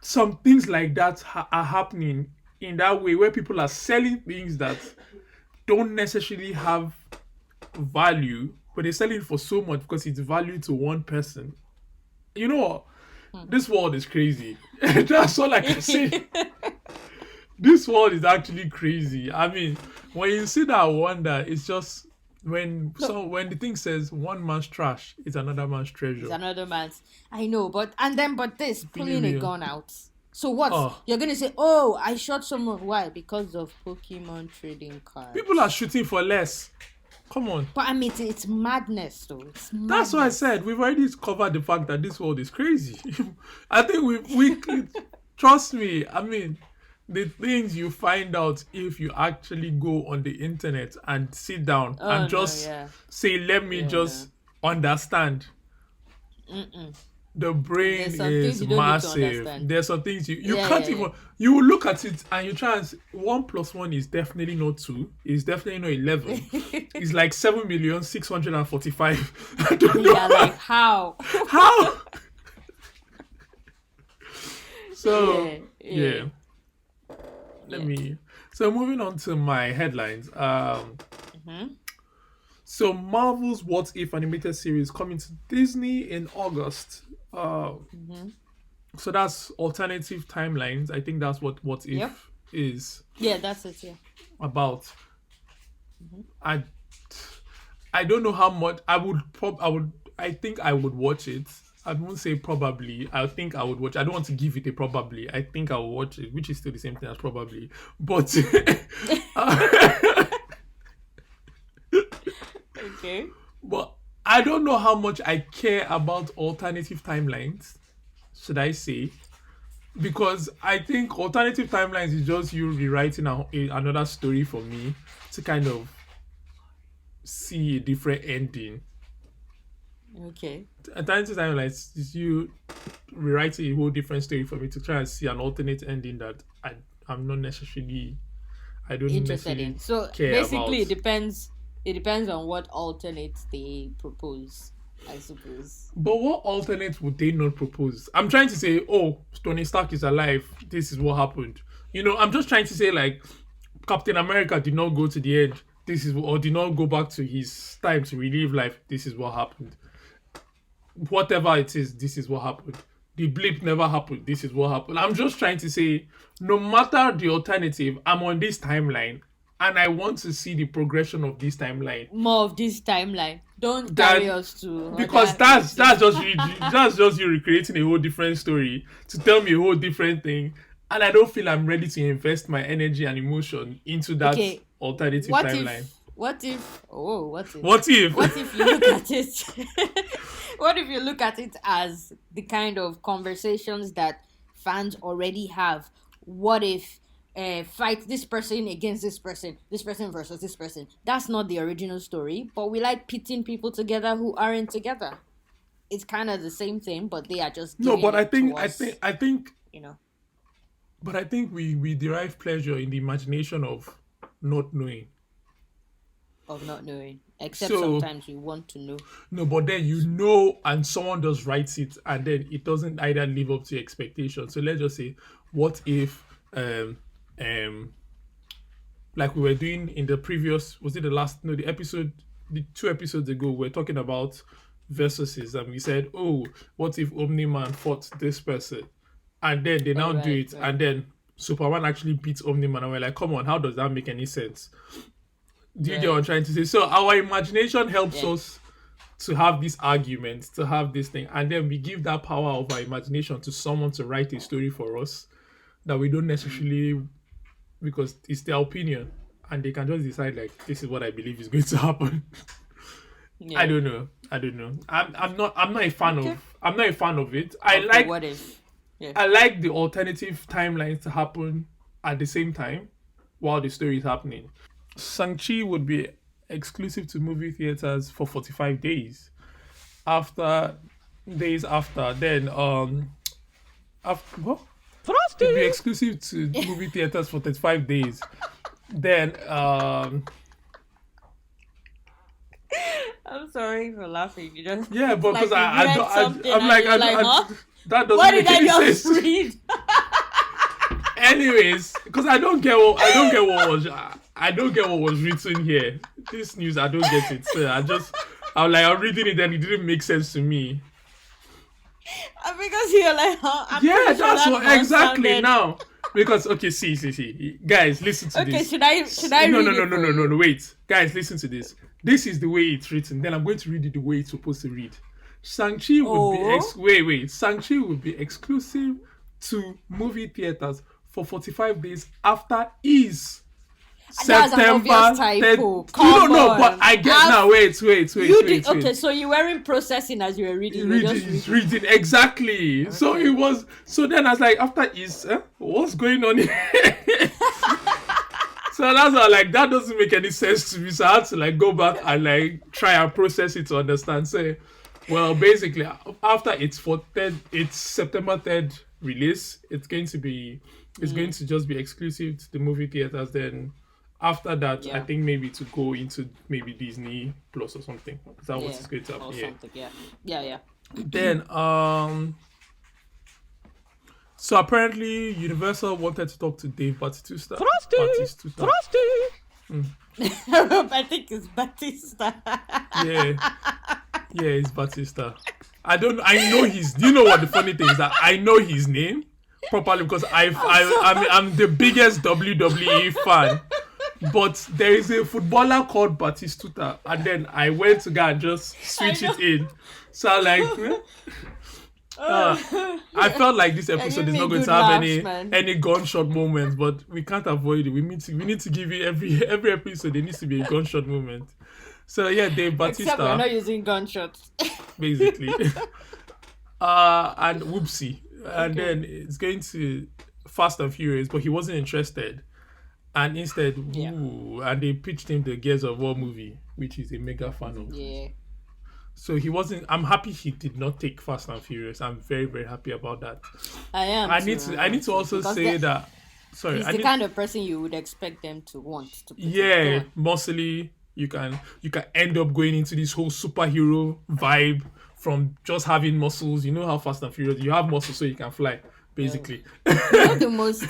some things like that are happening in that way where people are selling things that don't necessarily have value, but they sell it for so much because it's value to one person. You know what? This world is crazy. That's all I can say. This world is actually crazy. I mean, when you see that wonder, it's just when the thing says one man's trash is another man's treasure. It's another man's. I know, but this pulling Believe a me. gun out. So what? Oh. You're gonna say, "Oh, I shot someone." Why? Because of Pokemon trading cards. People are shooting for less. Come on. But I mean, it's madness, though. It's madness. That's why I said we've already covered the fact that this world is crazy. I think we trust me. I mean, the things you find out if you actually go on the internet and sit down and just say, "Let me just understand." The There's brain some things is you don't need to massive. understand. There's some things you Yeah, can't yeah, yeah. even, you will look at it and you try and 1 + 1 is definitely not 2. It's definitely not 11. It's like 7,645,000. I don't know Yeah, like how? how. So Yeah, yeah, yeah, let yeah. me. So moving on to my headlines. Mm-hmm. So Marvel's What If animated series coming to Disney in August. Uh, Mm-hmm. so that's alternative timelines. I think that's what Yep. If is Yeah, that's it. Yeah. about. Mm-hmm. I I don't know how much I think I would watch it. I won't say probably. I think I would watch. I don't want to give it a probably. I think I will watch it, which is still the same thing as probably. But Okay. but I don't know how much I care about alternative timelines. Should I say? Because I think alternative timelines is just you rewriting another story for me to kind of see a different ending. Okay. Alternative timelines is you rewriting a whole different story for me to try and see an alternate ending that I'm not necessarily I don't Interested necessarily in. So care basically, about. it depends. It depends on what alternates they propose, I suppose. But what alternate would they not propose? I'm trying to say, oh, Tony Stark is alive. This is what happened. I'm just trying to say like Captain America did not go to the end. Or did not go back to his time to relive life. This is what happened. Whatever it is, this is what happened. The blip never happened. This is what happened. I'm just trying to say, no matter the alternative, I'm on this timeline and I want to see the progression of this timeline. More of this timeline. Don't carry That us to because other that's just you recreating a whole different story to tell me a whole different thing, and I don't feel I'm ready to invest my energy and emotion into that Okay. alternative What timeline. if? What if? Oh, what if? What if? What if you look at it? What if you look at it as the kind of conversations that fans already have? What if fight this person against this person versus this person? That's not the original story, but we like pitting people together who aren't together. It's kind of the same thing, but they are just No, giving but it to us, I think, you know. but I think we derive pleasure in the imagination of not knowing. Of not knowing. Except So sometimes we want to know. no, but then and someone just writes it, and then it doesn't either live up to expectations. So let's just say, what if, um, like we were doing in the previous, was it the last? No, the 2 episodes ago, we were talking about versuses, and we said, oh, what if Omni-Man fought this person, and then they now All do right, it, right. and then Superman actually beats Omni-Man, and we're like, come on, how does that make any sense? Do you get what I'm trying to say? So our imagination helps Yeah. us to have this argument, to have this thing, and then we give that power of our imagination to someone to write a story for us that we don't necessarily, because it's their opinion, and they can just decide like this is what I believe is going to happen. Yeah. I don't know. I'm not a fan Okay. of. I'm not a fan of it. Okay, what if? Yeah. I like the alternative timelines to happen at the same time while the story is happening. Shang-Chi would be exclusive to movie theaters for 45 days. Days after, then after what? It'd be exclusive to movie theaters for 35 days. Then I'm sorry for laughing. You just yeah, but because like you read something and you're like, huh? that doesn't What make did I any just sense. read? Anyways, because I don't get what was written here. This news, I don't get it. So I'm reading it and it didn't make sense to me. Because you're like, huh? I'm Yeah, pretty sure that's that what voice exactly sounded- now. Because okay, see, guys, listen to Okay, this. should I No, read no, it no, no, for no, you? no, no. Wait, guys, listen to this. This is the way it's written. Then I'm going to read it the way it's supposed to read. Shang-Chi would be Shang-Chi would be exclusive to movie theaters for 45 days after his That's an September obvious 10th. typo. You Come don't know, on. but I get now. Wait. You did okay, so you weren't processing as you were reading. You were just Reading exactly. So it was. So then I was like, after his, what's going on here? So that's why that doesn't make any sense to me. So I had to go back and try and process it to understand. So Well, basically, after its September 3rd release, it's going to just be exclusive to the movie theaters. Then after that, I Yeah. think maybe to go into maybe Disney Plus or something. Is that what Yeah. it's going to Or happen? Yeah. something. Yeah. Yeah. Yeah. Then so apparently Universal wanted to talk to Dave Batista. Batista. I think it's Batista. Yeah, yeah, it's Batista. I know his. Do you know what the funny thing is that I know his name properly because I'm the biggest WWE fan. But there is a footballer called Batistuta, and then I went to go and just switch it in. So I'm like, I felt like this episode is not going to have any gunshot moments, but we can't avoid it. We need to give it every episode. There needs to be a gunshot moment. So yeah, Dave Except we're Batista, not using gunshots. basically, and whoopsie, and then it's going to Fast and Furious, but he wasn't interested, and instead, Yeah. and they pitched him the Gears of War movie, which he's a mega fan of. Yeah. So he wasn't. I'm happy he did not take Fast and Furious. I'm very very happy about that. I am. I need to also Because say that. Sorry, he's I the need, kind of person you would expect them to want to. Put yeah, it on. muscly. You can end up going into this whole superhero vibe from just having muscles. You know how Fast and Furious, you have muscles so you can fly, basically. You know the most.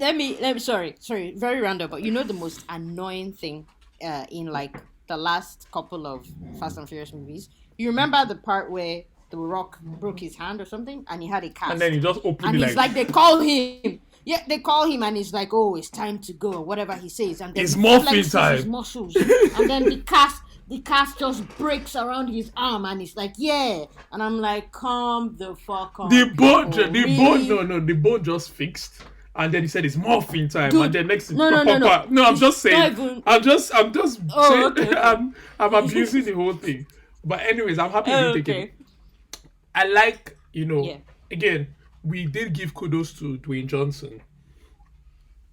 let me. Sorry, very random, but you know the most annoying thing, in like the last couple of Fast and Furious movies. You remember the part where The Rock broke his hand or something, and he had a cast, And then he just opened and it he's like, they call him. Yeah, they call him, and he's like, "Oh, it's time to go," or whatever he says, and then It's he morphine flexes time. his muscles, and then the cast just breaks around his arm, and he's like, "Yeah," and I'm like, "Calm the fuck on." the bone, Really? the bone just fixed. And then he said it's morphine time. Dude, And then next no. I'm just saying. Not even- I'm just saying. Okay. I'm abusing the whole thing. But anyways, I'm happy he did take it. I like, Yeah. again, we did give kudos to Dwayne Johnson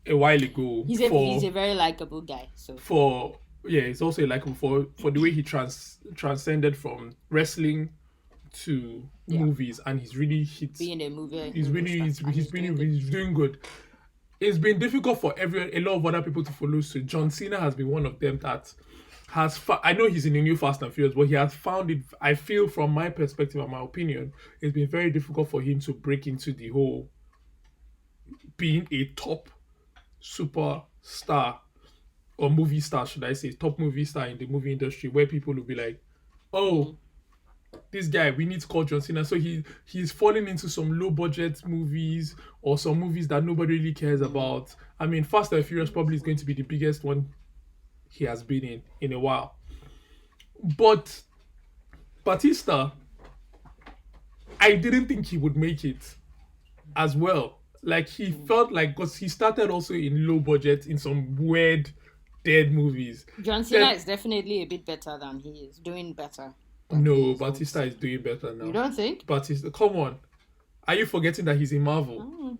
a while ago. He's a very likable guy. So he's also like for the way he transcended from wrestling to movies, and he's really hit. being a movie, He's doing good. It's been difficult for a lot of other people to follow. So John Cena has been one of them that has. I know he's in the new Fast and Furious, but he has found it. I feel, from my perspective and my opinion, it's been very difficult for him to break into the whole being a top superstar or movie star, should I say, top movie star in the movie industry, where people will be like, "Oh, this guy, we need to call John Cena." So he's falling into some low budget movies or some movies that nobody really cares about. I mean, Fast and Furious probably is going to be the biggest one he has been in a while. But Batista, I didn't think he would make it as well. Like, he felt like, because he started also in low budget in some weird dead movies. John Cena is definitely a bit better than he is. Doing better. No, Batista is doing better now. You don't think? Batista, come on. Are you forgetting that he's in Marvel?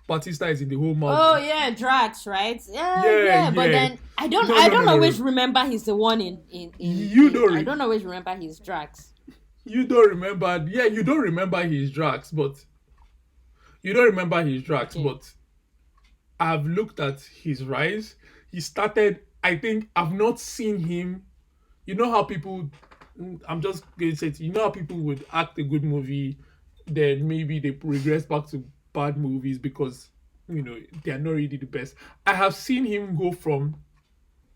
Batista is in the whole Marvel. Oh yeah, Drax, right? Yeah. But then I don't always remember he's the one in. I don't always remember he's Drax. You don't remember? Yeah, you don't remember his Drax, but I've looked at his rise. He started. I think I've not seen him. You know how people. I'm just going to say, you know how people would act a good movie, then maybe they regress back to bad movies because they are not really the best. I have seen him go from.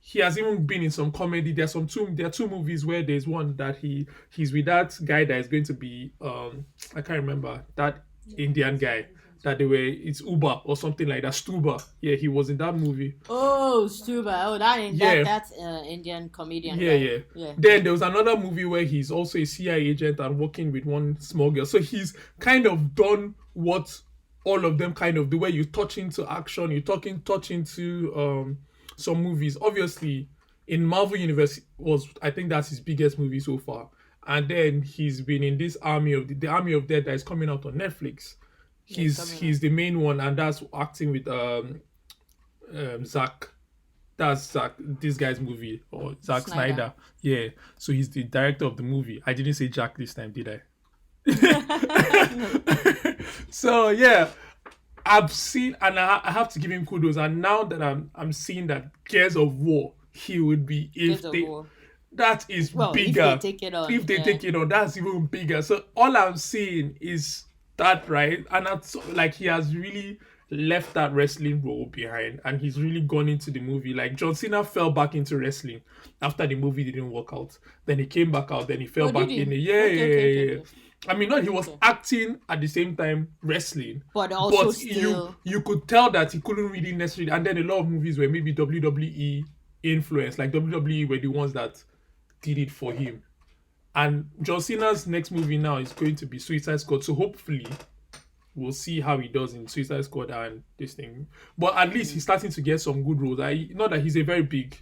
He has even been in some comedy. There are two movies where there's one that he's with that guy that is going to be I can't remember, that Indian guy that it's Uber or something like that. Stuba. Yeah, he was in that movie. Oh, Stuba. Oh, that's Indian comedian. Yeah. Then there was another movie where he's also a CIA agent and working with one small girl. So he's kind of done what all of them kind of do, where you touch into action, you touch into some movies. Obviously, in Marvel Universe I think that's his biggest movie so far. And then he's been in this Army of the Army of Dead that is coming out on Netflix. He's the main one, and that's acting with Zach. That's this guy's movie, or Zack Snyder. Snyder. Yeah. So he's the director of the movie. I didn't say Jack this time, did I? So yeah, I've seen, and I have to give him kudos. And now that I'm seeing that Gears of War, he would be Gears if of they War. that is Well, bigger. if they take it on. If they Yeah. take it on, that's even bigger. So all I'm seeing is that, right? And that's like he has really left that wrestling role behind, and he's really gone into the movie. Like John Cena fell back into wrestling after the movie didn't work out. Then he came back out. Then he fell Oh, back did he? in. Okay. I mean, not he was Okay. acting at the same time wrestling, But also but still. you could tell that he couldn't really necessarily. And then a lot of movies were maybe WWE influence, like WWE were the ones that did it for him. And John Cena's next movie now is going to be Suicide Squad, so hopefully we'll see how he does in Suicide Squad and this thing. But at least he's starting to get some good roles. I know that he's a very big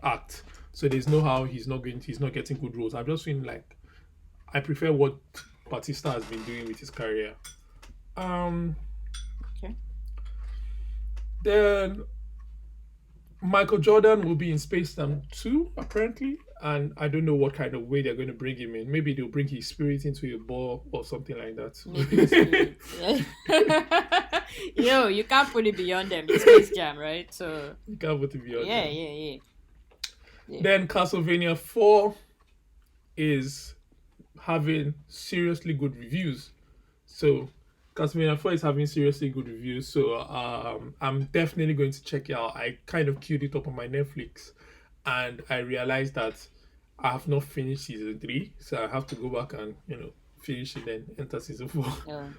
act, so there's no how he's not getting good roles. I'm just feeling like I prefer what Batista has been doing with his career. Okay. Then Michael Jordan will be in Space Jam 2, apparently, and I don't know what kind of way they're going to bring him in. Maybe they'll bring his spirit into a ball or something like that. Maybe spirit. Yeah. Yo, you can't put it beyond them. It's Space Jam, right? So You can't put it beyond yeah, them. yeah. Then Castlevania 4 is having seriously good reviews. So Castlevania 4 is having seriously good reviews. So I'm definitely going to check it out. I kind of queued it up on my Netflix, and I realized that I have not finished season 3. So I have to go back and, finish it, then enter season 4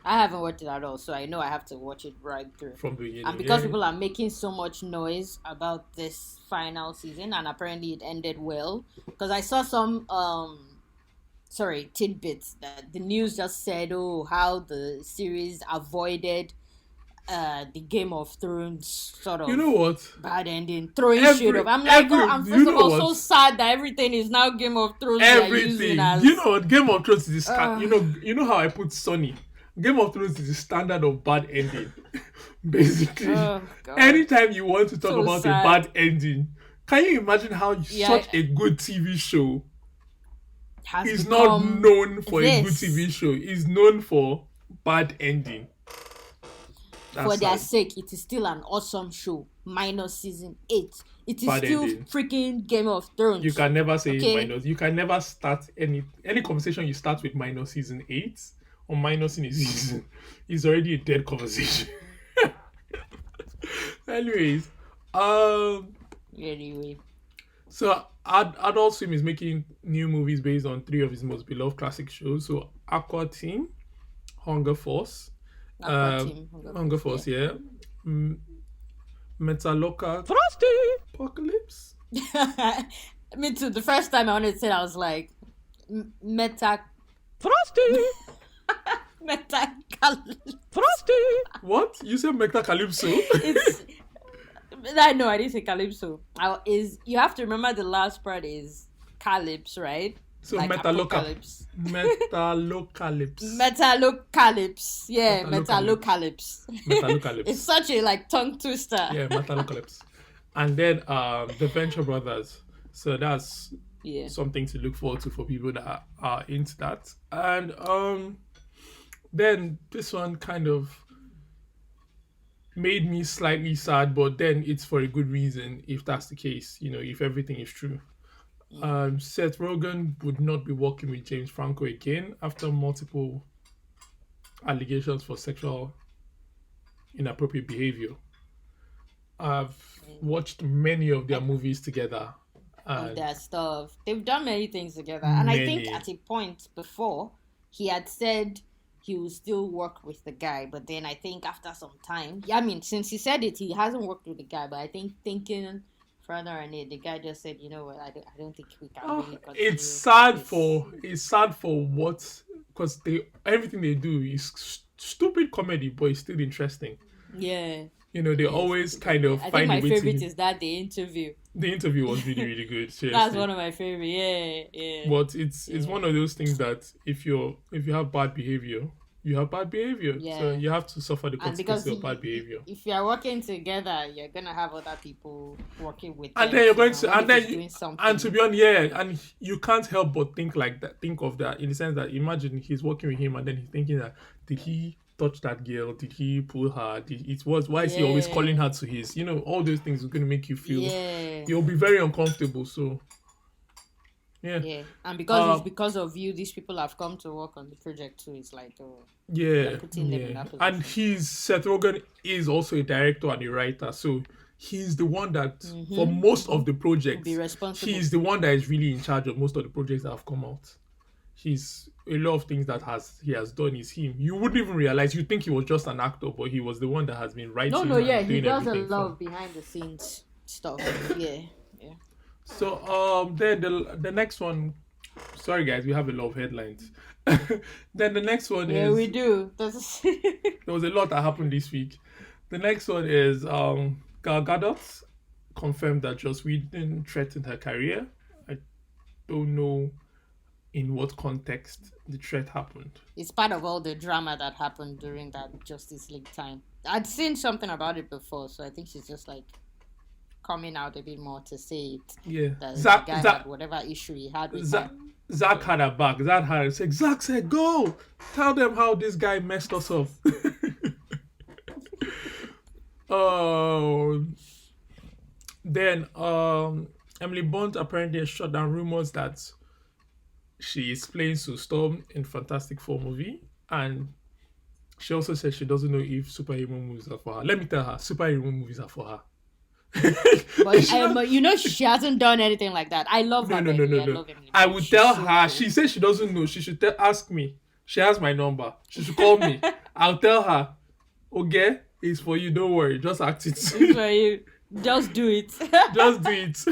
I haven't watched it at all, so I know I have to watch it right through. from the beginning. And because Yeah. people are making so much noise about this final season, and apparently it ended well, because I saw some tidbits that the news just said, oh, how the series avoided the Game of Thrones sort of You know what? bad ending, throwing shit up. I'm like, I'm you first of know all so what? sad that everything is now Game of Thrones. They're Everything. using as You know what? Game of Thrones is you know how I put Sonny. Game of Thrones is the standard of bad ending. Basically. Oh, God. Anytime you want to talk So about sad. a bad ending, can you imagine how such a good TV show has is not become known for a good this. TV show? Is known for bad ending. That's For their sad. sake, it is still an awesome show. Minus season 8. It is Bad still ending. freaking Game of Thrones. You can never say Okay. minus. You can never start any conversation you start with minus season 8 or minus in a season is already a dead conversation. Anyways, Anyway. so Adult Swim is making new movies based on 3 of his most beloved classic shows. So Aqua Teen, Hunger Force, Hunger Force, yeah. Metaloka Frosty! Apocalypse. Me too. The first time I wanted to say it, I was like, Meta. Frosty! Frosty! What? You said Meta Calypso? It's. I know, I didn't say Calypso. You have to remember the last part is Calypse, right? So Like Metaloka. apocalypse. Metalocalypse. Metalocalypse. Yeah, Metalocalypse. Metalocalypse. Metalocalypse. It's such a tongue twister. Yeah, Metalocalypse. And then the Venture Brothers. So that's Yeah. something to look forward to for people that are into that. And then this one kind of made me slightly sad, but then it's for a good reason if that's the case, if everything is true. Seth Rogen would not be working with James Franco again after multiple allegations for sexual inappropriate behavior. I've watched many of their movies together. Of And their stuff. They've done many things together. And I think Many. at a point before, he had said he will still work with the guy. But then I think after some time, since he said it, he hasn't worked with the guy. But I think thinking further on it, the guy just said, you know what, I don't think we can really continue. it's sad this." for what, because everything they do is stupid comedy, but it's still interesting. Yeah. They always kind of I think find my a way favorite to. is that the interview. The interview was really, really good. Seriously. That's one of my favorite. Yeah. But it's one of those things that if you have bad behavior, you have bad behavior. So Yeah. you have to suffer the And because consequences of bad behavior. if you're working together, you're gonna have other people working with And them then you're too. going And to, what and if then, he's doing something? and to be honest, yeah, and you can't help but think like that, think of that in the sense that imagine he's working with him and then he's thinking that, did he touch that girl? Did he pull her? Why is he always calling her to his, all those things are going to make you feel, you'll be very uncomfortable. So, yeah. And because it's because of you, these people have come to work on the project too. It's like, yeah, putting them in that and position. Seth Rogen is also a director and a writer, so he's the one that for most of the projects, Be responsible. he's the one that is really in charge of most of the projects that have come out. He's a lot of things that he has done is him. You wouldn't even realize. You think he was just an actor, but he was the one that has been writing. He does a everything lot of behind the scenes stuff. yeah. So then the next one. Sorry guys, we have a lot of headlines. Then the next one is. Yeah, we do. There was a lot that happened this week. The next one is Gal Gadot confirmed that Joss Whedon threatened her career. I don't know in what context the threat happened. It's part of all the drama that happened during that Justice League time. I'd seen something about it before, so I think she's just like coming out a bit more to say it. Yeah. That the guy had whatever issue he had with her. Zach had her back. Zach said, go! Tell them how this guy messed us up. Then Emily Blunt apparently has shut down rumors that she is playing Sue Storm in Fantastic Four movie, and she also said she doesn't know if superhero movies are for her. Let me tell her, superhero movies are for her. But she hasn't done anything like that. I love her. No. I would tell her. She says she doesn't know. She should ask me. She has my number. She should call me. I'll tell her. Okay, it's for you. Don't worry. Just act it. It's for you. Just do it. Just do it.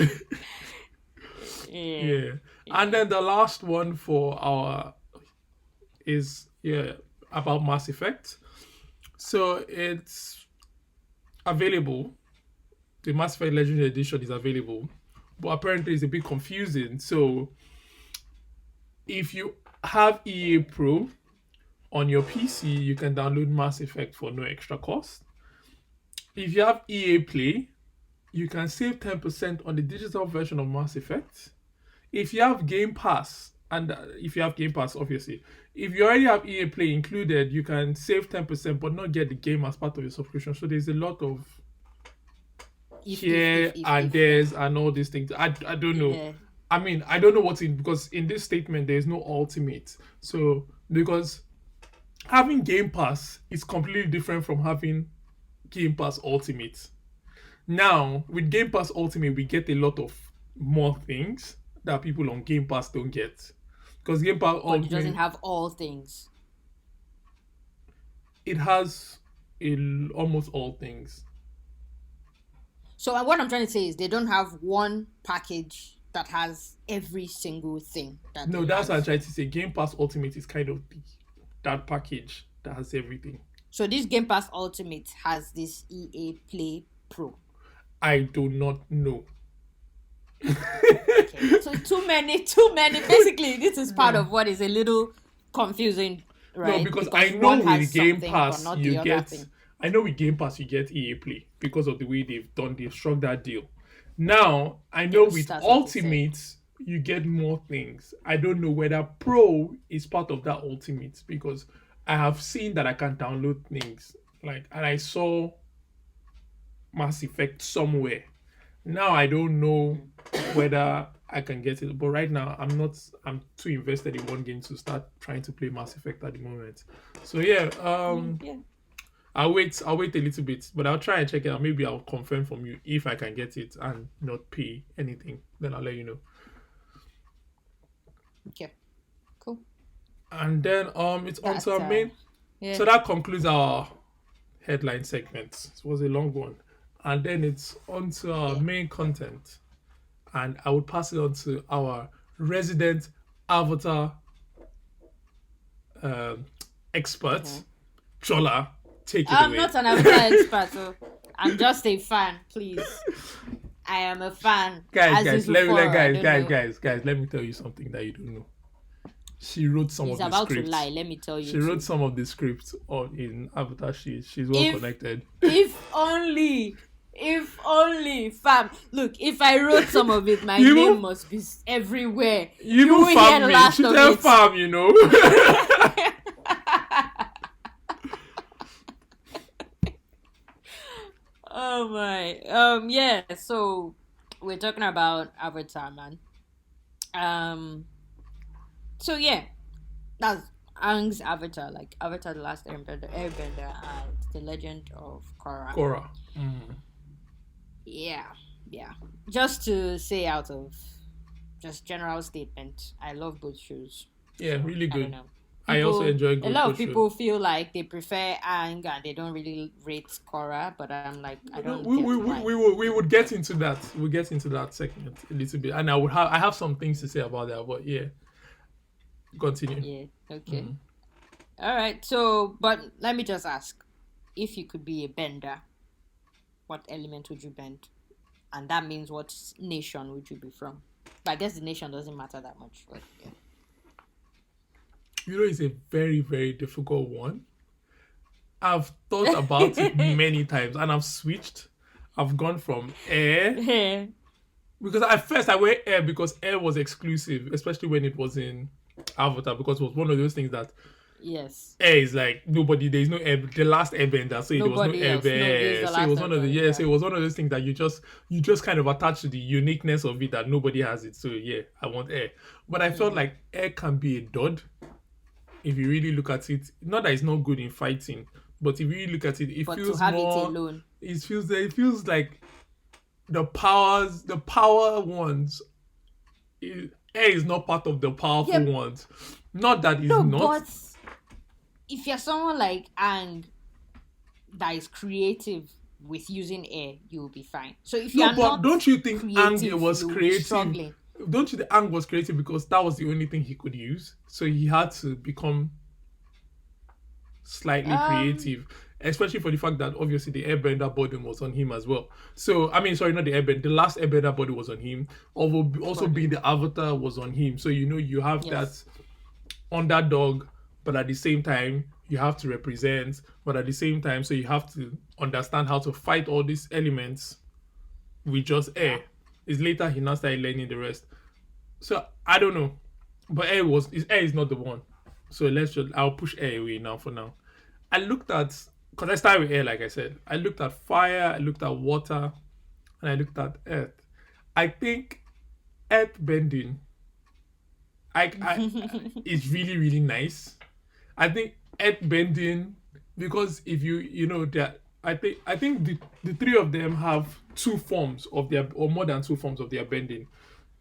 Yeah. And then the last one for our is about Mass Effect. So it's available. The Mass Effect Legendary Edition is available, but apparently it's a bit confusing. So if you have EA Pro on your PC, you can download Mass Effect for no extra cost. If you have EA Play, you can save 10% on the digital version of Mass Effect. If you have Game Pass, obviously, if you already have EA Play included, you can save 10% but not get the game as part of your subscription. So there's a lot of there's and all these things. I don't know. Yeah. I mean, I don't know what's in, because in this statement there's no ultimate. So because having Game Pass is completely different from having Game Pass Ultimate. Now with Game Pass Ultimate we get a lot of more things that people on Game Pass don't get, because Game Pass Ultimate, it doesn't have all things. It has almost all things. So what I'm trying to say is they don't have one package that has every single thing. No, that's what I'm trying to say. Game Pass Ultimate is kind of that package that has everything. So this Game Pass Ultimate has this EA Play Pro. I do not know. Okay. So too many. Basically, this is part of what is a little confusing, right? No, because I know with Game Pass you get. I know with Game Pass you get EA Play because of the way they've struck that deal. Now I know with Ultimate you get more things. I don't know whether Pro is part of that Ultimate, because I have seen that I can download things and I saw Mass Effect somewhere. Now I don't know whether I can get it, but right now I'm too invested in one game to start trying to play Mass Effect at the moment. So I'll wait a little bit, but I'll try and check it out. Maybe I'll confirm from you if I can get it and not pay anything. Then I'll let you know. Okay, cool. And then it's on to our main. Yeah. So that concludes our headline segment. It was a long one, and then it's on to our main content, and I will pass it on to our resident Avatar expert, Chola. Take it away. I'm not an Avatar expert, so I'm just a fan. Please, I am a fan. Guys, let me tell you something that you don't know. She wrote some He's of the about to scripts. lie. Let me tell you. She wrote too. some of the scripts in Avatar. She's well connected. If only. If only, fam. Look, if I wrote some of it, my You name know- must be everywhere. You will know, hear fam the me. last She of tell it. fam, you know. Oh my. Yeah. So we're talking about Avatar, man. So yeah, that's Aang's Avatar, like Avatar: The Last Airbender, and The Legend of Korra. Korra. Yeah, yeah. Just to say out of just general statement, I love both shows. Yeah, really I don't good. know. I also enjoy A lot of both shows. people feel like they prefer Aang and they don't really rate Korra, but I'm like, I don't we, get we, why. we would get into that. We'll get into that segment a little bit, and I have some things to say about that. But yeah, continue. Yeah. Okay. All right. So, but let me just ask: if you could be a bender, what element would you bend? And that means what nation would you be from? But I guess the nation doesn't matter that much. But yeah. You know, it's a very, very difficult one. I've thought about it many times, and I've switched. I've gone from air because at first I went air because air was exclusive, especially when it was in Avatar, because it was one of those things that Yes. air is like nobody. There is no air. The last airbender, so there was no Nobody else. No, this is air. the So it last was one of the airbender, So it was one of those things that you just kind of attach to the uniqueness of it that nobody has it. So yeah, I want air, but I felt like air can be a dud if you really look at it. Not that it's not good in fighting, but if you really look at it, it But feels to have more. it alone. It feels like the power ones. Air is not part of the powerful Yep. ones. Not that it's No, not. but if you're someone like Aang that is creative with using air, you'll be fine. So if No, you're but not don't you think creative, Aang was you'll be creative? struggling. Don't you think Aang was creative because that was the only thing he could use? So he had to become slightly creative, especially for the fact that obviously the airbender body was on him as well. So I mean, sorry, not the airbender. The last airbender body was on him. Although also being the avatar was on him. So you know you have Yes. that underdog, but at the same time you have to represent. But at the same time, so you have to understand how to fight all these elements with just air. It's later he now started learning the rest. So I don't know, but air is not the one. So I'll push air away now for now. I looked at because I started with air, like I said. I looked at fire, I looked at water, and I looked at earth. I think earth bending, I is really really nice. I think earth bending because if you know that I think the three of them have two forms of their or more than two forms of their bending.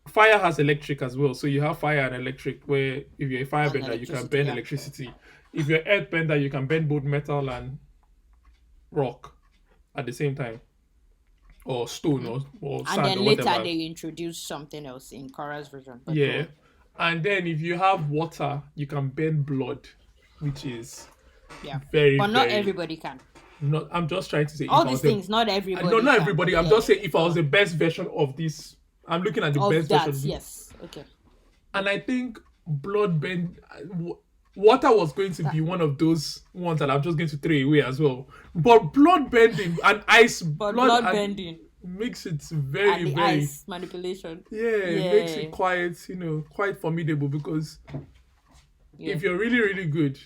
Fire has electric as well, so you have fire and electric. Where if you're a firebender, you can electricity, bend yeah. electricity. If you're earthbender, you can bend both metal and rock at the same time, or stone or And sand then or later whatever. they introduce something else in Korra's version. But Yeah, go and then if you have water, you can bend blood, which is on. Yeah. very But not very everybody can. not. I'm just trying to say All if I these was the- things, not everybody. no, not can, everybody. but I'm yeah, just saying if I was the best version of this, I'm looking at the of best that, version. yes. Okay. And I think blood bend water was going to be one of those ones that I'm just going to throw away as well. But blood bending and ice But blood blood and bending makes it and very the very ice manipulation. it makes it quite formidable because Yeah. if you're really really good,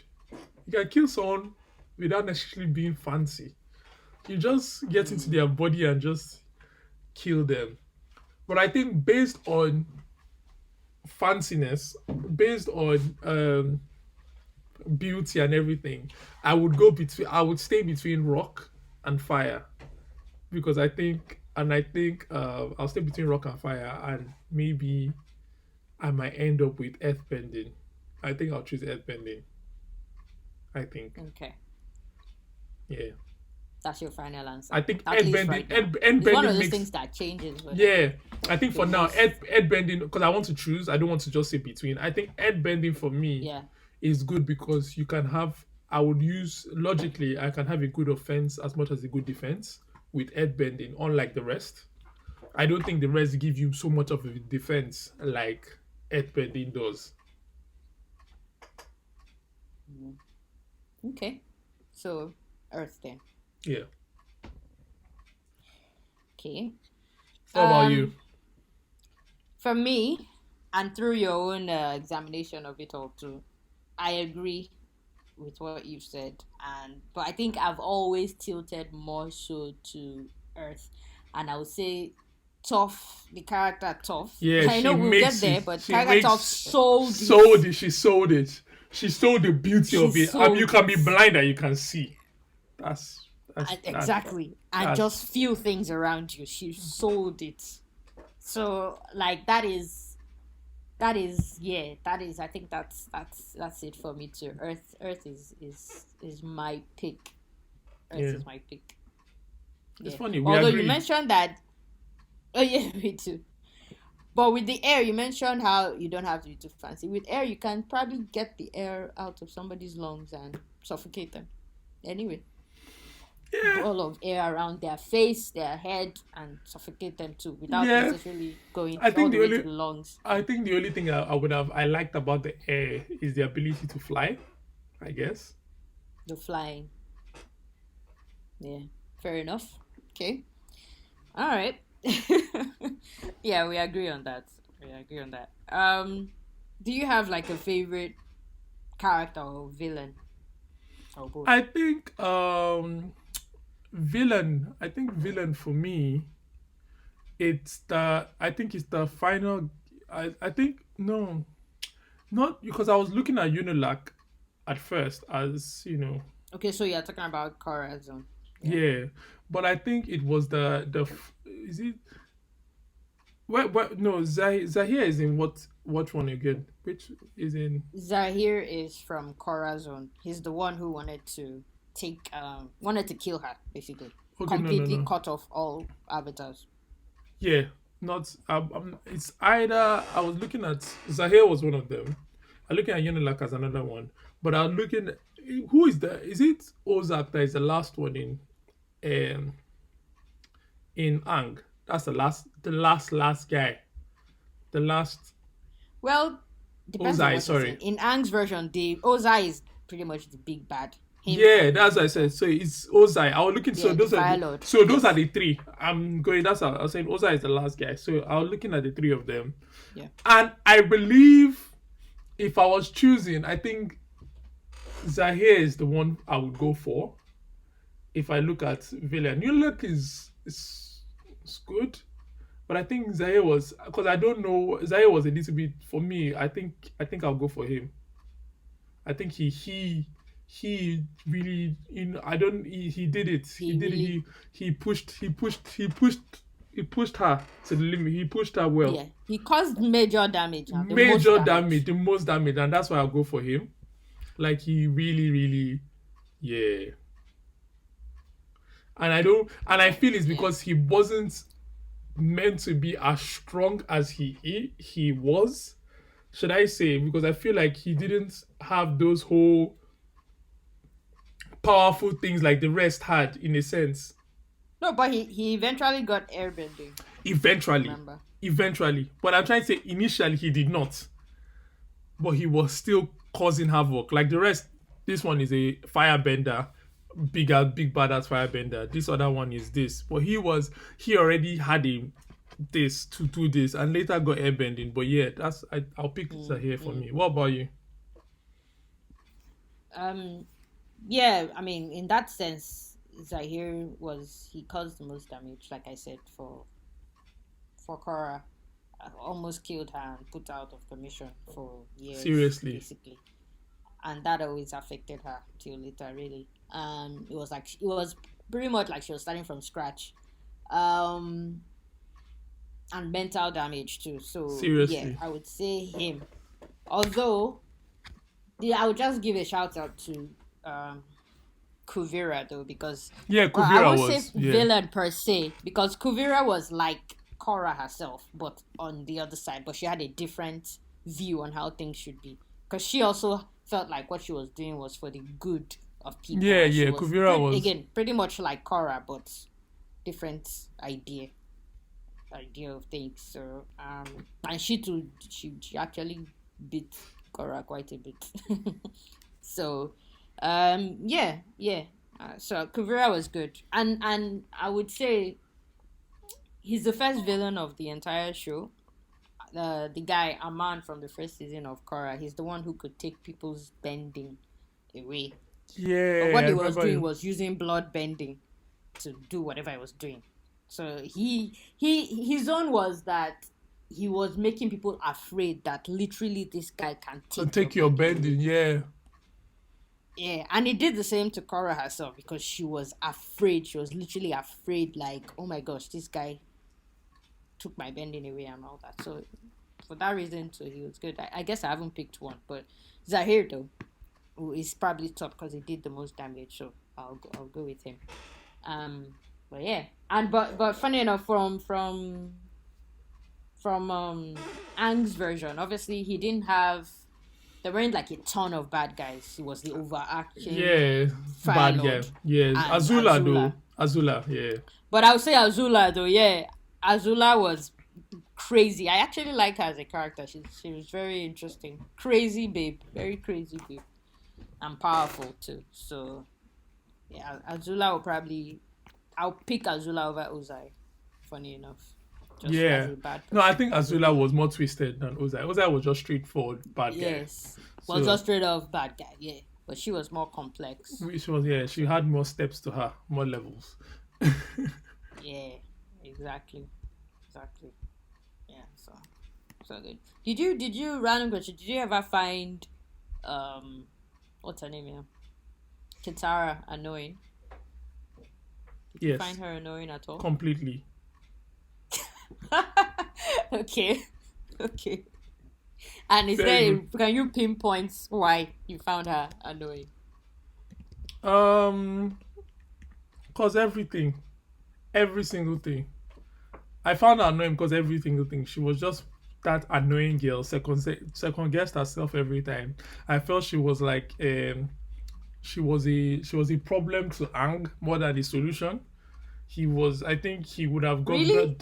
you can kill someone without necessarily being fancy. You just get into their body and just kill them. But I think based on fanciness, based on beauty and everything, I would stay between rock and fire because I think I'll stay between rock and fire and maybe I might end up with earthbending. I think I'll choose earthbending. I think. Okay. Yeah. That's your final answer. I think At least earthbending right now. earthbending It's one of those makes things that changes. But yeah. I think for now most- earthbending because I want to choose. I don't want to just say between. I think earthbending for me Yeah. is good because you can have I would use logically I can have a good offense as much as a good defense with earthbending, unlike the rest. I don't think the rest give you so much of a defense like earthbending does. Okay. So Earth then. Yeah. Okay. How about you? For me, and through your own examination of it all too, I agree with what you've said, and but I think I've always tilted more so to Earth, and I would say Tough, the character Tough. Yeah, I she know we'll get makes there, it. but She character Tough makes sold sold it. it. She sold it. She sold the beauty She of it. I mean, you sold can be it. blind and you can see. That's Exactly, and that's just few things around you. She sold it. So like that is I think that's it for me too. Earth is my pick. Earth yeah. is my pick. It's Yeah. funny. We Although you agree. mentioned that, oh yeah, me too. But with the air, you mentioned how you don't have to be too fancy. With air, you can probably get the air out of somebody's lungs and suffocate them. Anyway, Yeah. ball of air around their face, their head, and suffocate them too, without Yeah. necessarily going I all think the the way to only the lungs. I think the only thing I liked about the air is the ability to fly. I guess. The flying. Yeah, fair enough. Okay, all right. Yeah, we agree on that. We agree on that. Do you have like a favorite character or villain or both? I think villain. I think villain for me. It's the. I think it's the final. I think no, not because I was looking at Unilac at first as Okay, so you're talking about Korra Zone. Yeah. yeah, but I think it was is it what no Zahir is in what one again? Which is in Zahir is from Korra Zone. He's the one who wanted to kill her, basically. okay Completely no cut off all avatars. yeah not it's either I was looking at Zahir was one of them. I'm looking at Unilac as another one, but I'm looking who is the is it Ozak that is the last one um in Aang? That's the last guy, the last Well, depends on Ozai. what you're saying. Sorry. In Aang's version, the Ozai is pretty much the big bad. Him Yeah, and that's what I said. So it's Ozai. I was looking. So yeah, the those are Fire the, Lord. so those are Yes. the three. I'm going. That's how I was saying. Ozai is the last guy. So I was looking at the three of them, Yeah. and I believe if I was choosing, I think Zahir is the one I would go for. If I look at villain, New Look is good, but I think Zahir was because I don't know. Zahir was a little bit for me. I think I'll go for him. I think he really I don't he did it. He He did it. really He pushed her to the limit. He pushed her well. yeah. He caused major damage now. The most Major damage. damage, the most damage, and that's why I'll go for him. Like he really yeah. And I feel it's because he wasn't meant to be as strong as he was. Should I say? Because I feel like he didn't have those whole powerful things like the rest had in a sense. No, but he eventually got airbending. Eventually. Remember? Eventually. But I'm trying to say initially he did not. But he was still causing havoc. Like the rest, this one is a firebender, big badass firebender. This other one is this. But he already had this to do this and later got airbending. But yeah, I'll pick Zahir for me. What about you? Yeah, I mean, in that sense, Zahir he caused the most damage, like I said, for Korra. Almost killed her and put her out of commission for years. Seriously. Basically. And that always affected her till later, really. It was pretty much like she was starting from scratch. And mental damage too. So Seriously. yeah, I would say him. Although yeah, I would just give a shout out to Kuvira though, because Yeah, well, Kuvira I won't was say yeah. villain per se, because Kuvira was like Korra herself, but on the other side. But she had a different view on how things should be, because she also felt like what she was doing was for the good of people. Yeah, And she yeah, Kuvira was again pretty much like Korra, but different idea of things. So and she too, she actually beat Korra quite a bit. So Yeah, yeah. So Kuvira was good, and I would say he's the first villain of the entire show. The guy Aman from the first season of Korra, he's the one who could take people's bending away. But Yeah, what I he was remember doing him. was using blood bending to do whatever he was doing. So his own was that he was making people afraid that literally this guy can And take your take your bending away. bending, yeah. Yeah, and he did the same to Korra herself because she was afraid. She was literally afraid, like, oh my gosh, this guy took my bending away and all that. So for that reason, so he was good. I guess I haven't picked one, but Zahir though is probably top because he did the most damage. So I'll go with him. But yeah, and but funny enough, from Aang's version, obviously he didn't have. There weren't like a ton of bad guys. He was the overarching Yeah, Fire bad guy. Lord Yes, and Azula Azula. though. Azula, yeah. But I would say Azula though, yeah. Azula was crazy. I actually like her as a character. She was very interesting. Crazy babe. Very crazy babe. And powerful too. So yeah, Azula will probably I'll pick Azula over Ozai. Funny enough. Just as Yeah. a bad No, I person. think Azula was more twisted than Ozai. Ozai was just straightforward bad guy. Yes. Was So just straight off bad guy, yeah. But she was more complex. which was yeah, she had more steps to her, more levels. Yeah, exactly. Exactly. Yeah, so good. Did you random question, did you ever find what's her name here? Kitara annoying? Did you Yes, find her annoying at all? completely. Okay. Okay. And is Very there good. can you pinpoint why you found her annoying? Um, cause every single thing. I found her annoying because every single thing. She was just that annoying girl. Second guessed herself every time. I felt she was like she was a problem to Ang more than a solution. I think he would have got Really?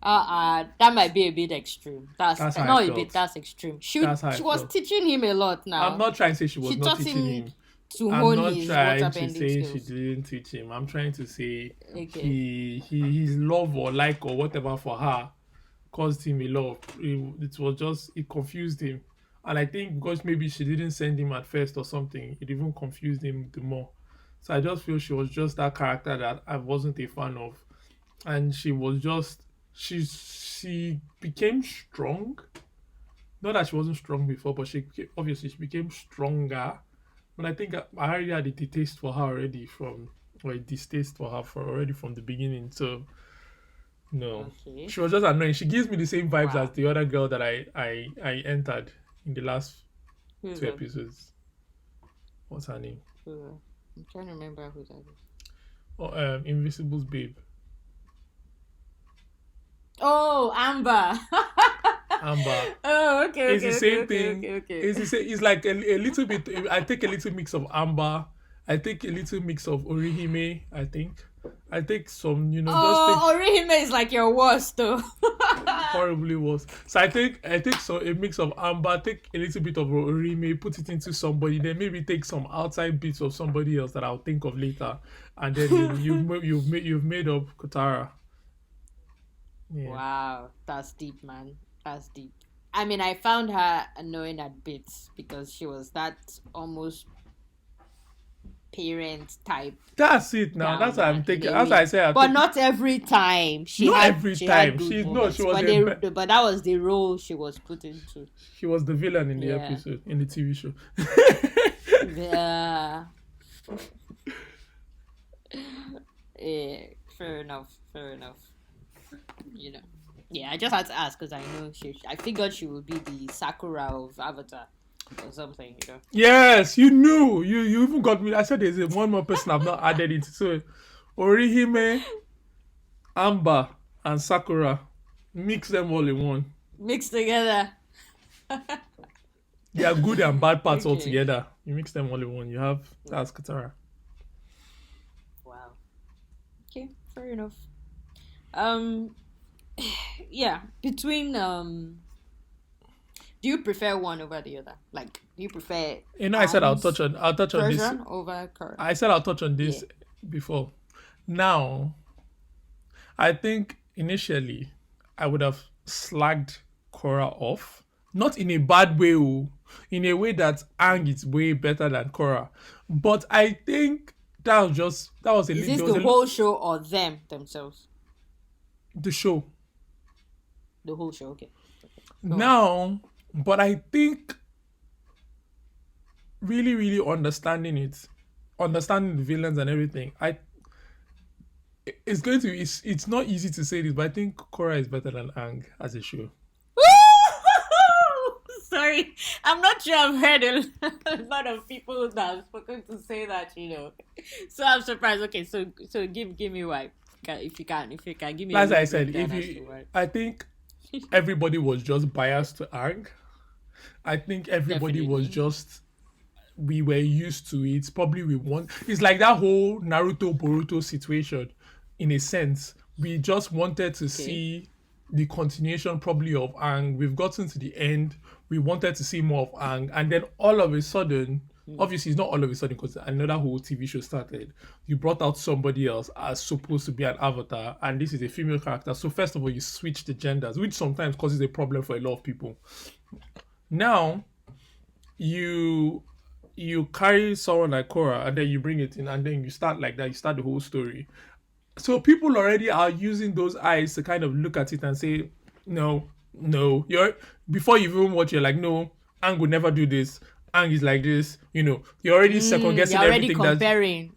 that. That might be a bit extreme. That's That's how I not a bit. felt. That's extreme. That's how I She was felt. teaching him a lot I'm now. not trying to say she was She not taught teaching him him. to I'm hone not his trying to waterbending say she skills. didn't teach him. I'm trying to say Okay. he his love or like or whatever for her caused him a lot. It was just it confused him, and I think because maybe she didn't send him at first or something, it even confused him the more. So I just feel she was just that character that I wasn't a fan of, and she was just she became strong. Not that she wasn't strong before, but obviously she became stronger. And I think I already had a distaste for her already or a distaste for her for already from the beginning. So no, Okay. she was just annoying. She gives me the same vibes as Wow. the other girl that I entered in the last Who's two that? episodes. What's her name? I'm trying to remember who that is. Oh, Invisible's babe, Oh, Amber. Amber. Oh, okay, It's okay, the okay, same okay, thing. okay, okay. It's the same. It's like a little bit. I take a little mix of Amber. I take a little mix of Orihime. I take some. Just take Oh, Orihime is like your worst, though. horribly worse. So I take so a mix of Amber, take a little bit of Orihime, put it into somebody, then maybe take some outside bits of somebody else that I'll think of later, and then you've made up Kotara. Yeah. Wow, that's deep, man. That's deep. I mean, I found her annoying at bits because she was that almost parent type That's it now. That's what down I'm taking. in a As way. I say, But not every time. not every She time. had good She moments. was But but that was the role she was put into. she was the villain in the Yeah. episode in the TV show. Yeah. Yeah. Fair enough. Fair enough. You know. Yeah, I just had to ask because I know I figured she would be the Sakura of Avatar or something. Yes, you knew. You even got me. I said there's one more person I've not added into. So Orihime, Amber, and Sakura. Mix them all in one. Mixed together. They are good and bad parts all Okay. together. You mix them all in one. You have that's Katara. Wow. Okay, fair enough. Yeah, Do you prefer one over the other? Like, do you prefer I said Aang's I'll touch on this. version over Korra? I said I'll touch on Yeah. this before. Now, I think initially I would have slagged Korra off. Not in a bad way, in a way that Aang is way better than Korra. But I think that was a Is little this the whole show or them themselves? the show. The whole show, okay. Go on. Now, but I think really, really understanding the villains and everything, it's not easy to say this, but I think Korra is better than Aang as a show. Sorry, I'm not sure I've heard a lot of people that have spoken to say that, So I'm surprised. Okay, so give me why. If you can give me. As a I said, breakdown as to why. I think everybody was just biased to Aang. I think everybody was just, we were used to it. Probably it's like that whole Naruto Boruto situation. In a sense, we just wanted to see the continuation probably of Aang. We've gotten to the end. We wanted to see more of Aang, and then all of a sudden, obviously it's not all of a sudden because another whole TV show started. You brought out somebody else as supposed to be an avatar, and this is a female character. So first of all, you switch the genders, which sometimes causes a problem for a lot of people. Now, you carry someone like Korra, and then you bring it in, and then you start like that. You start the whole story. So people already are using those eyes to kind of look at it and say, no. Before you even watch, you're like, no, Aang would never do this. Aang is like this. You're already second guessing You're already everything. comparing.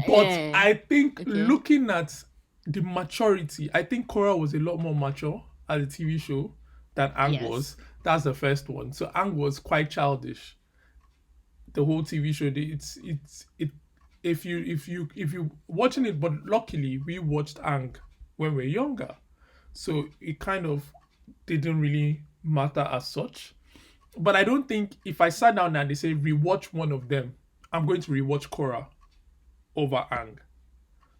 But I think looking at the maturity, I think Korra was a lot more mature as a TV show than Aang was. That's the first one. So Aang was quite childish. The whole TV show, if you watching it, but luckily we watched Aang when we were younger, so it kind of didn't really matter as such. But I don't think if I sat down and they say rewatch one of them, I'm going to rewatch Korra over Aang,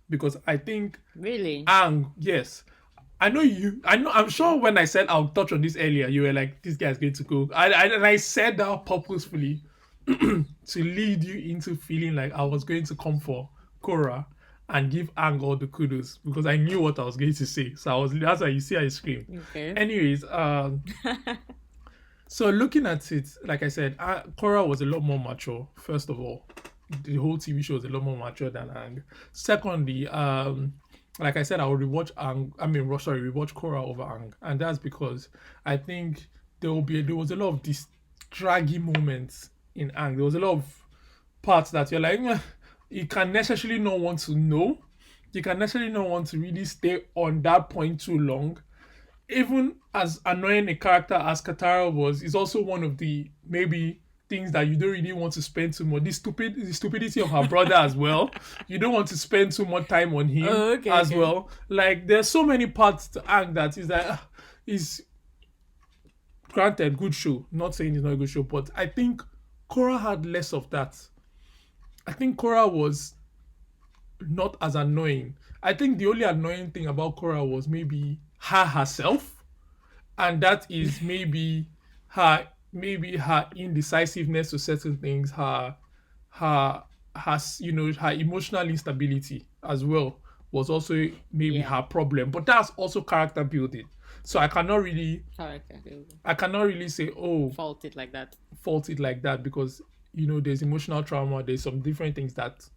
because I think Really, Aang, yes. I'm sure when I said I'll touch on this earlier, you were like, this guy's going to go. And I said that purposefully to lead you into feeling like I was going to come for Korra and give Aang all the kudos, because I knew what I was going to say. So that's why you see I scream. okay. Anyways, so looking at it, like I said, Korra was a lot more mature, first of all. The whole TV show was a lot more mature than Aang. Secondly, like I said, I would rewatch rewatch Korra over Aang. And that's because I think there was a lot of these draggy moments in Aang. There was a lot of parts that you're like, you can necessarily not want to know. You can necessarily not want to really stay on that point too long. Even as annoying a character as Katara was, is also one of the maybe things that you don't really want to spend too much. The stupidity of her brother as well. You don't want to spend too much time on him well. Like, there's so many parts to Aang that is like, is granted good show. Not saying it's not a good show, but I think Korra had less of that. I think Korra was not as annoying. I think the only annoying thing about Korra was maybe her herself, and that is maybe her indecisiveness to certain things, her emotional instability as well was also maybe her problem. But that's also character building. So I cannot really say fault it like that, because there's emotional trauma, there's some different things that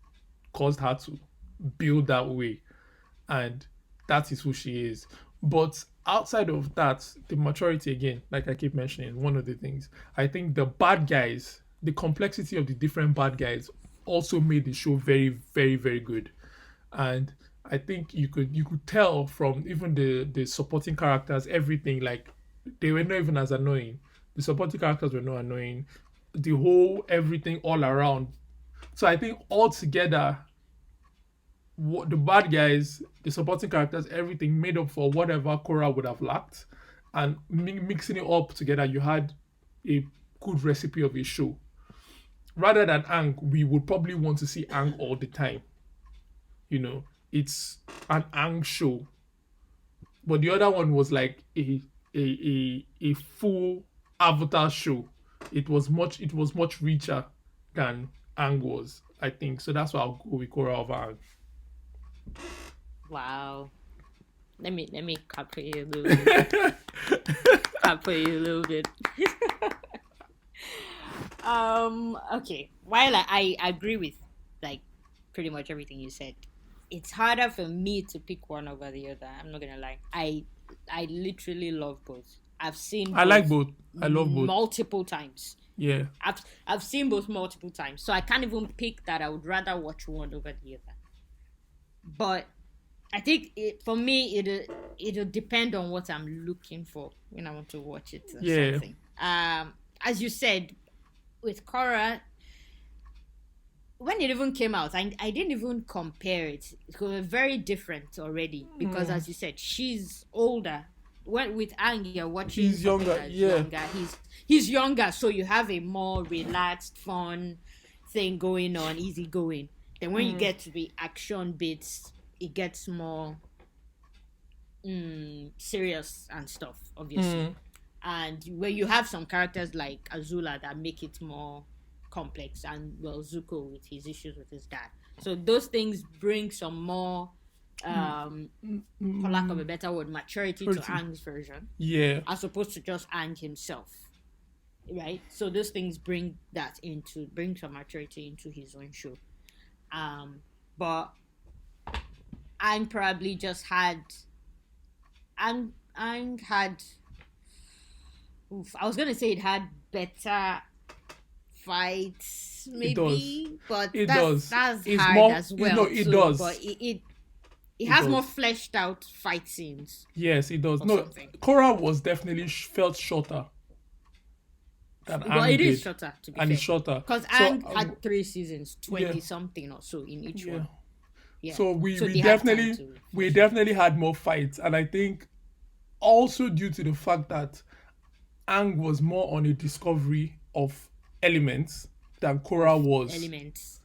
caused her to build that way, and that is who she is. But outside of that, the maturity, again, like I keep mentioning, one of the things, I think the bad guys, the complexity of the different bad guys also made the show very, very, very good. And I think you could tell from even the supporting characters, everything, like, they were not even as annoying. The supporting characters were not annoying. The whole everything all around. So I think altogether, the bad guys, the supporting characters, everything made up for whatever Korra would have lacked, and mixing it up together, you had a good recipe of a show. Rather than Aang, we would probably want to see Aang all the time. It's an Aang show, but the other one was like a full Avatar show, it was much richer than Aang was, I think. So that's why I'll go with Korra over Aang. Wow. Let me clap for you a little bit. Clap for you a little bit. Okay. While I agree with like pretty much everything you said, it's harder for me to pick one over the other. I'm not gonna lie. I literally love both. I've seen I like both. I love both. multiple times. Yeah. I've seen both multiple times. So I can't even pick that I would rather watch one over the other. But I think for me it'll depend on what I'm looking for when I want to watch it or Yeah. something. As you said, with Korra, when it even came out, I didn't even compare it. It was very different already because, as you said, she's older. When with Aang, you're watching. He's something younger, that's yeah. younger. He's younger, so you have a more relaxed, fun thing going on, easy going. Then when you get to the action bits, it gets more serious and stuff, obviously. And where you have some characters like Azula that make it more complex, and well, Zuko with his issues with his dad. So those things bring some more, for lack of a better word, maturity to Aang's version, Yeah. as opposed to just Aang himself, right? So those things bring some maturity into his own show. But Aang probably just had. Aang had. I was gonna say it had better fights, maybe, but It that's does. that's It's hard more- as well. no, it too, does. But it has does. more fleshed out fight scenes. Yes, it does. Or No, something. Korra was definitely felt shorter than But Aang it is did. shorter, to be And fair. it's shorter. Because So, Aang had 3 seasons, 20 yeah. something or so in each Yeah. one. Yeah. So we they had time definitely to we flesh it. definitely had more fights, and I think also due to the fact that Aang was more on a discovery of elements than Korra was. Elements.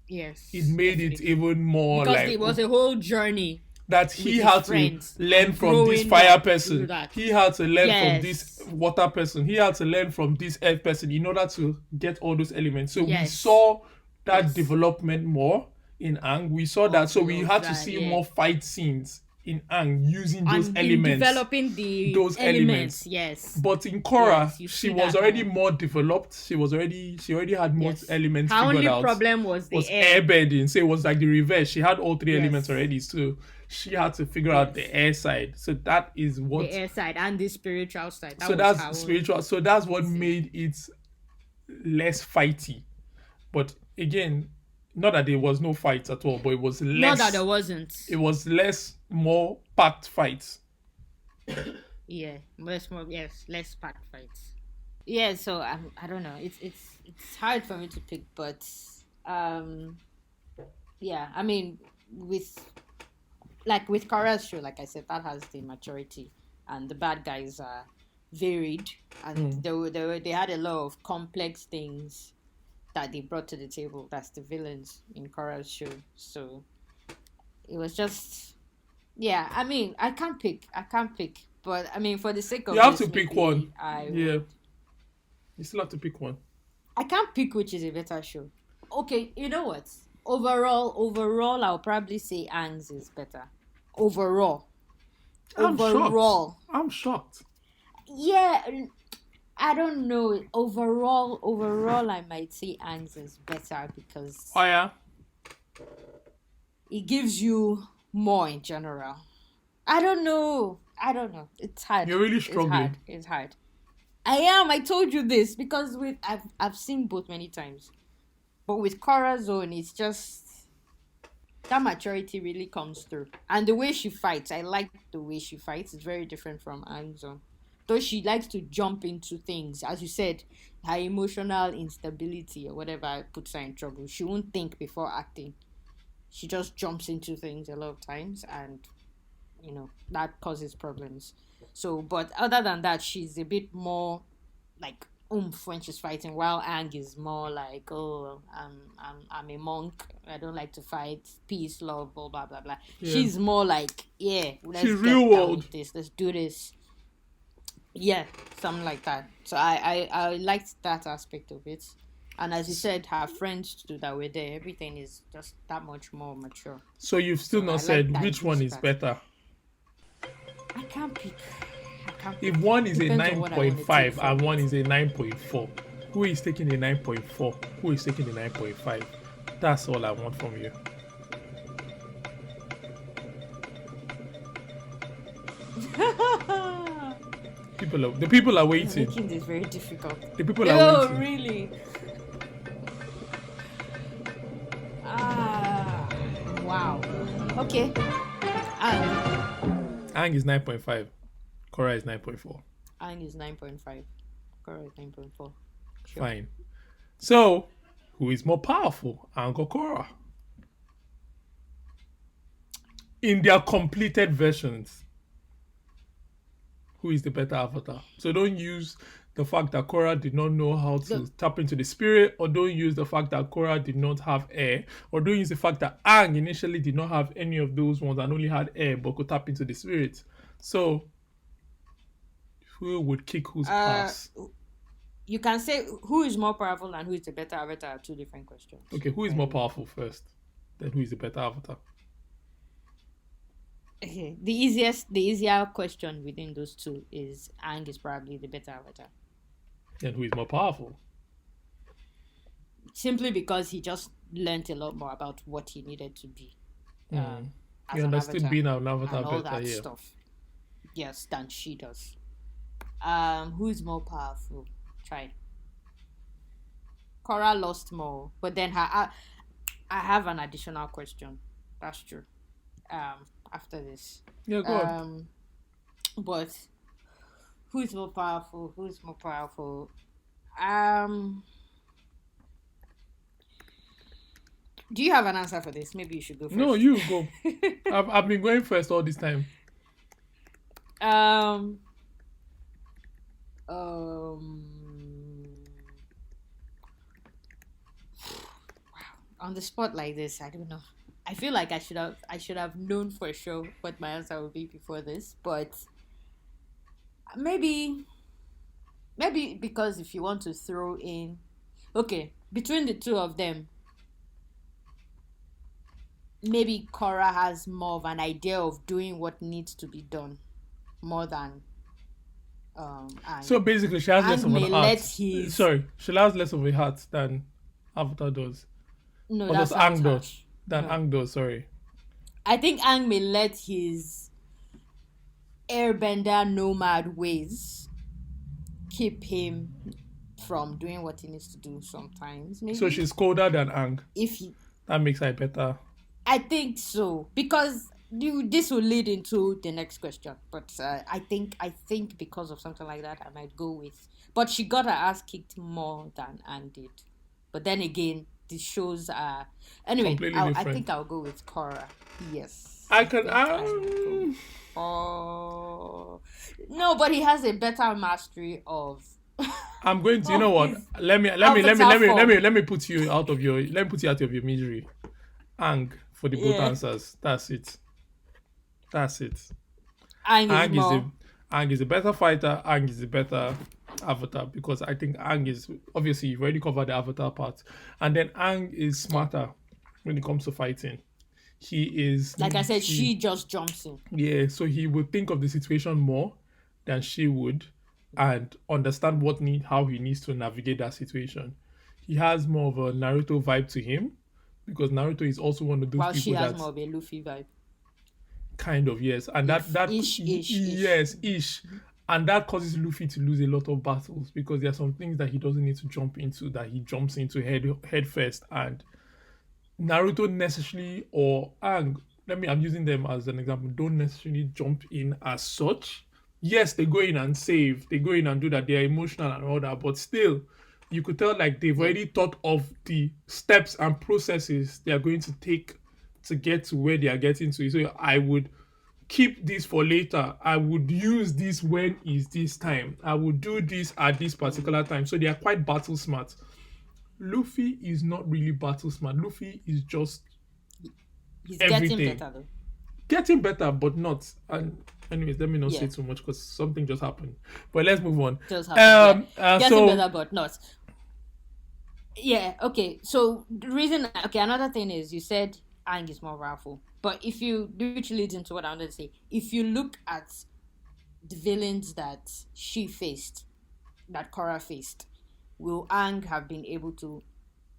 Yes. It made it definitely. even more Because like it was a whole journey. that he with his had to friends learn and from this growing fire up person. through that. He had to learn from Yes. this water person. He had to learn from this earth person in order to get all those elements. So we Yes. saw that Yes. development more in Aang. We saw that. So we love had to that, see yeah. more fight scenes in Aang using those And in elements. developing the Those elements. Yes. But in Korra, Yes, you she see was that already more. more developed. She already had more Yes. elements Her figured only out. problem was the Was air. airbending. So it was like the reverse. She had all 3 Yes. elements already. So she had to figure out the air side. So that is what. The air side and the spiritual side. So was that's her own- spiritual. So that's what made it less fighty. But again, not that there was no fights at all, but it was less. Not that there wasn't. It was more packed fights. Yeah, less packed fights. Yeah, so I don't know. It's hard for me to pick, but yeah, I mean with Korra's show, like I said, that has the maturity, and the bad guys are varied, and they had a lot of complex things that they brought to the table. That's the villains in Korra's show. So it was just, yeah. I mean, I can't pick, but I mean, for the sake of You have this, to pick maybe one. I Yeah. You still have to pick one. I can't pick which is a better show. Okay, you know what? Overall, I'll probably say Aang's is better. Overall. I'm shocked. Yeah, I don't know. Overall, I might say Aang's is better because Oh yeah. it gives you more in general. I don't know. It's hard. You're really struggling. It's hard. I am. I told you this because I've seen both many times, but with Korra's own, it's just that maturity really comes through, and the way she fights. I like the way she fights. It's very different from Aang's own. Though she likes to jump into things, as you said, her emotional instability or whatever puts her in trouble. She won't think before acting. She just jumps into things a lot of times, and that causes problems. So, but other than that, she's a bit more like oomph when she's fighting, while Aang is more like, oh, I'm a monk, I don't like to fight, peace, love, blah blah blah blah. Yeah. She's more like, yeah, let's She's get real down world. with this, let's do this. Yeah, something like that. So I liked that aspect of it. And as you said, her friends too that were there, everything is just that much more mature. So you've still So not I like said that which one inclusive is aspect. better. I can't pick. I can't If pick. one is a Depends on what I want to take 9.5 from and one it. is a 9.4, who is taking the 9.4? Who is taking the 9.5? That's all I want from you. The people are You're waiting. making this very difficult. The people are Oh, waiting. really? Ah, wow. Okay. And Aang is 9.5. Korra is 9.4. Aang is 9.5. Korra is 9.4. Sure. Fine. So, who is more powerful? Aang or Korra? In their completed versions, who is the better avatar? So don't use the fact that Korra did not know how to Look, tap into the spirit, or don't use the fact that Korra did not have air, or don't use the fact that Aang initially did not have any of those ones and only had air but could tap into the spirit. So who would kick whose uh, ass? you can say who is more powerful and who is the better avatar are two different questions. Okay, who is more powerful first? Then who is the better avatar? Okay, the easier question within those two is Aang is probably the better avatar. Then who is more powerful? Simply because he just learned a lot more about what he needed to be as You an understood avatar being an avatar and all better, that yeah. stuff. Yes, than she does. Who is more powerful? Try. Korra lost more, but then I have an additional question. That's true. After this. Yeah, go on. But who is more powerful? Who is more powerful? Do you have an answer for this? Maybe you should go first. No, you go. I've been going first all this time. Um. On the spot like this, I don't know. I feel like I should have known for sure what my answer would be before this, but maybe because if you want to throw in, okay, between the two of them, maybe Korra has more of an idea of doing what needs to be done more than Aang. So basically, she has less Aang of may an heart. let his Sorry, she has less of a heart than Avatar does. no, Or that does sounds Aang does? harsh. Than No. Aang does, sorry. I think Aang may let his Airbender nomad ways keep him from doing what he needs to do sometimes. Maybe So she's colder than Aang. if he, That makes her better. I think so because this will lead into the next question. But I think because of something like that, I might go with. But she got her ass kicked more than Aang did. But then again, the shows are anyway. Completely I different. think I'll go with Korra. Yes. I can. think I will go. Oh no, but he has a better mastery of. I'm going to. You know what? His Let me put you out of your. Let me put you out of your misery. Aang for the both Yeah. answers. That's it. That's it. Aang Aang is a better fighter. Aang is a better avatar because I think Aang is obviously you've already covered the avatar part, and then Aang is smarter when it comes to fighting. He is like I said, she just jumps in. Yeah, so he would think of the situation more than she would, and understand how he needs to navigate that situation. He has more of a Naruto vibe to him because Naruto is also one of those While people she has that more of a Luffy vibe. kind of yes, and that Ish. yes ish, and that causes Luffy to lose a lot of battles because there are some things that he doesn't need to jump into that he jumps into head first, and Naruto necessarily or Aang, I'm using them as an example, don't necessarily jump in as such. Yes, they go in and save, they go in and do that, they're emotional and all that, but still, you could tell like they've already thought of the steps and processes they are going to take to get to where they are getting to. So I would keep this for later. I would use this when is this time. I would do this at this particular time. So they are quite battle smart. Luffy is not really battle smart. Luffy is just He's everything. getting better though. Getting better, but not. And Anyways, let me not say Yeah. too much because something just happened. But let's move on. Just happened. Getting So better, but not. Yeah. Okay. So the reason. Okay. Another thing is you said Aang is more powerful, but if you which leads into what I wanted to say. If you look at the villains that she faced, that Korra faced, will Aang have been able to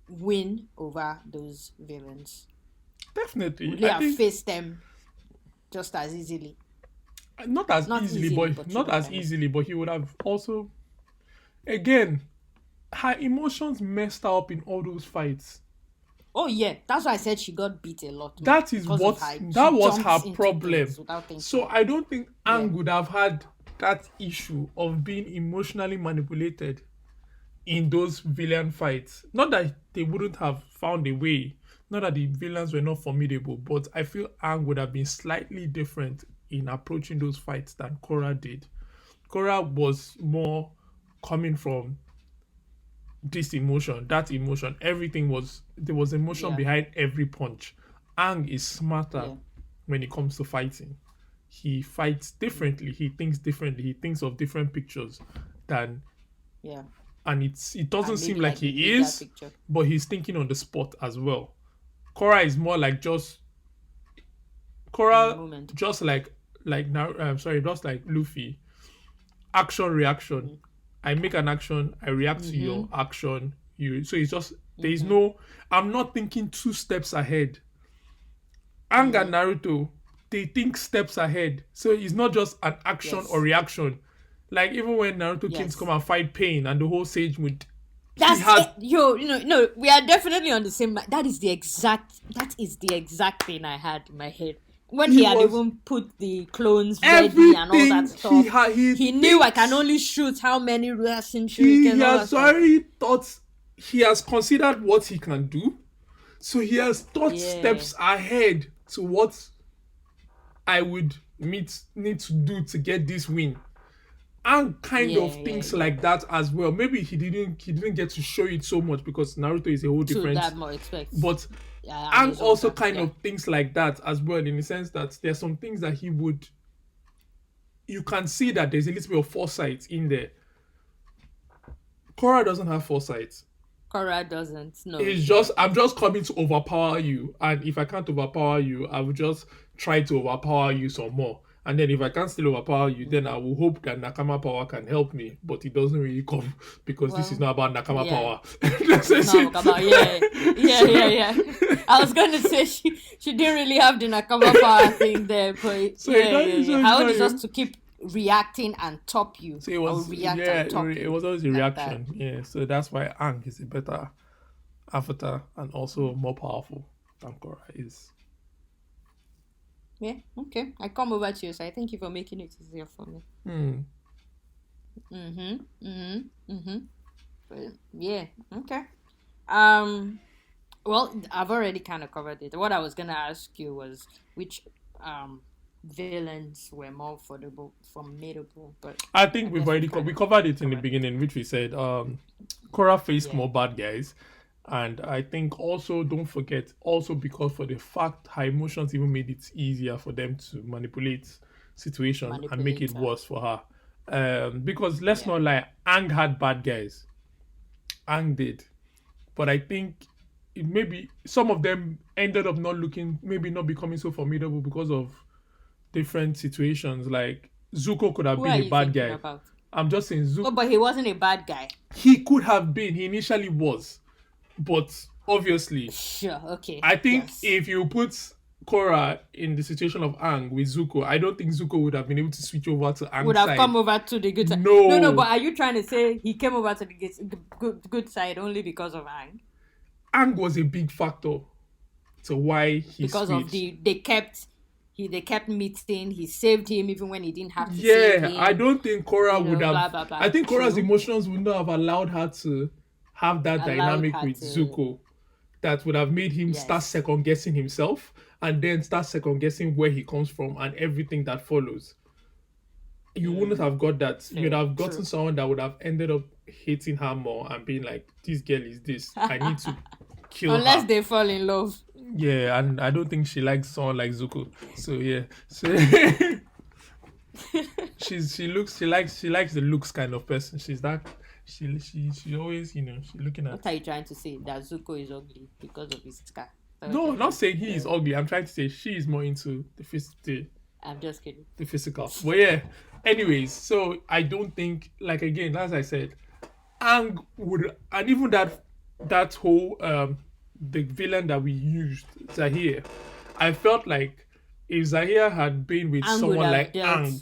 win over those villains? definitely, Would he I have think faced them just as easily? not as Not easily, easily, but but you not know what as I mean. easily, but he would have also again her emotions messed her up in all those fights. Oh yeah, that's why I said she got beat a lot more That is because what of her. that She was her jumps into problem. things without thinking. So I don't think Yeah. Aang would have had that issue of being emotionally manipulated in those villain fights. Not that they wouldn't have found a way, not that the villains were not formidable, but I feel Aang would have been slightly different in approaching those fights than Korra did. Korra was more coming from this emotion, that emotion, everything was there was emotion Yeah. behind every punch. Aang is smarter Yeah. when it comes to fighting. He fights differently, he thinks differently, he thinks of different pictures than Yeah. and it doesn't And seem maybe like like the he bigger is, picture. but he's thinking on the spot as well. Korra is more like just In the Korra, moment. just like now. Sorry, just like Luffy. Action reaction. I make an action. I react to your action. You. So it's just there is no. I'm not thinking 2 steps ahead. Aang and Naruto, they think steps ahead. So it's not just an action Yes. or reaction. Like even when Naruto came Yes. to come and fight Pain and the whole Sage Moon, That's had it. Yo, no, we are definitely on the same. That is the exact thing I had in my head when he had was- even put the clones ready and all that everything stuff. He knew I can thinks- only shoot how many Rasen he shurikens. All that has stuff. already thought, he has considered what he can do, so he has thought Yeah. steps ahead to what I would need to do to get this win, and kind of things like that as well. Maybe he didn't get to show it so much because Naruto is a whole To different, that more expect. but Yeah, and his also own kind yeah. of things like that as well, in the sense that there's some things that he would, you can see that there's a little bit of foresight in there. Korra doesn't have foresight. Korra doesn't. No. It's just, I'm just coming to overpower you, and if I can't overpower you, I will just try to overpower you some more. And then if I can't still overpower you, then I will hope that Nakama power can help me. But it doesn't really come because this is not about Nakama yeah. power. No, come on, yeah. I was gonna say she didn't really have the Nakama power thing there, but So it doesn't- so How it's is not just to keep reacting and top you? So it was, or react yeah, and top it you was always a like reaction. Yeah, so that's why Aang is a better avatar and also more powerful than Korra is. Yeah, okay. I come over to you, so I thank you for making it easier for me. But, yeah, okay. Well, I've already kind of covered it. What I was gonna ask you was which villains were more formidable, but I think I we've guess already kind we of covered it in the covered. beginning, which we said Korra faced Yeah. more bad guys. And I think also, don't forget, also because for the fact her emotions even made it easier for them to manipulate situations and make it Manipulate her. worse for her. Because let's not lie, Aang had bad guys. Aang did. But I think maybe some of them ended up maybe not becoming so formidable because of different situations. Like Zuko could have Who are been a you bad thinking guy. about? I'm just saying Zuko. Oh, but he wasn't a bad guy. He could have been. He initially was. But obviously, Sure, okay. I think yes. if you put Korra in the situation of Aang with Zuko, I don't think Zuko would have been able to switch over to Aang's would have side. come over to the good side. No. No, but are you trying to say he came over to the good side only because of Aang? Aang was a big factor to why he Because switched. of they kept meeting. He saved him even when he didn't have to save him. I don't think Korra would have. blah, blah, blah. I think Korra's True. emotions would not have allowed her to have that Allowed dynamic her with to- Zuko. That would have made him Yes. start second guessing himself and then start second guessing where he comes from and everything that follows. You wouldn't have got that. You'd have gotten True. someone that would have ended up hating her more and being like, this girl is this. I need to kill Unless her. they fall in love. Yeah, and I don't think she likes someone like Zuko. So yeah. So she likes the looks kind of person. She's that she always she's looking at. What are you trying to say? That Zuko is ugly because of his scar? No, not saying he is ugly. I'm trying to say she is more into I'm just kidding. the physical. But yeah. Anyways, so I don't think, like, again, as I said, Ang would, and even that whole the villain that we used, Zahir, I felt like if Zahir had been with Aang would someone have like dealt- Ang,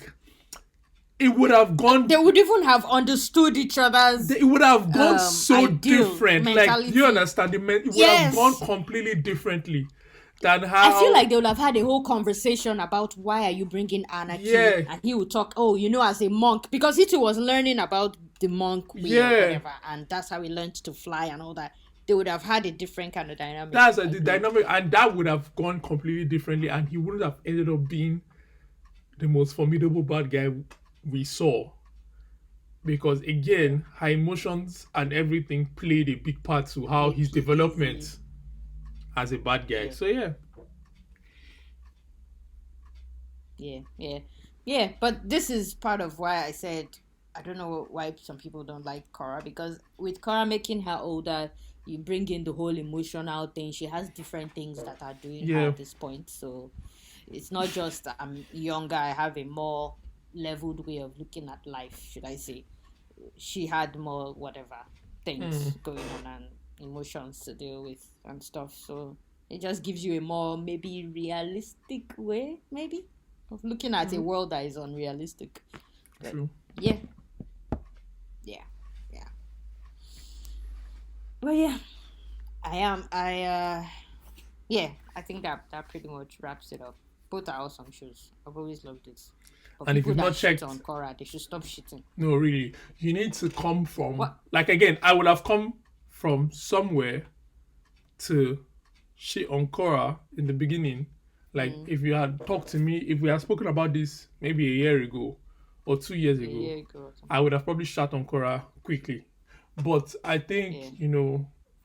it would have gone. They would even have understood each other's. It would have gone so ideal different. Like, mentality. do you understand? It would have Yes. gone completely differently than how. I feel like they would have had a whole conversation about why are you bringing anarchy, Yeah. and he would talk. Oh, as a monk, because he too was learning about the monk way Yeah. or whatever, and that's how he learned to fly and all that. They would have had a different kind of dynamic. That's I the think. dynamic, and that would have gone completely differently, and he wouldn't have ended up being the most formidable bad guy we saw. Because again, her emotions and everything played a big part to how his development as a bad guy. Yeah. So yeah. Yeah. But this is part of why I said I don't know why some people don't like Korra, because with Korra making her older, you bring in the whole emotional thing. She has different things that are doing her Yeah. at this point, so it's not just I'm younger. I have a more leveled way of looking at life, should I say? She had more whatever things going on and emotions to deal with and stuff. So it just gives you a more maybe realistic way, maybe, of looking at a world that is unrealistic. But True. yeah. Well, yeah, I think that pretty much wraps it up. Both are awesome shows. I've always loved it. But And if people you've that not shit checked- on Korra, they should stop shitting. No, really. You need to come from What? like, again, I would have come from somewhere to shit on Korra in the beginning. Like, if you had talked to me, if we had spoken about this maybe a year ago or 2 years ago, Yeah, go or something. I would have probably shut on Korra quickly. But I think,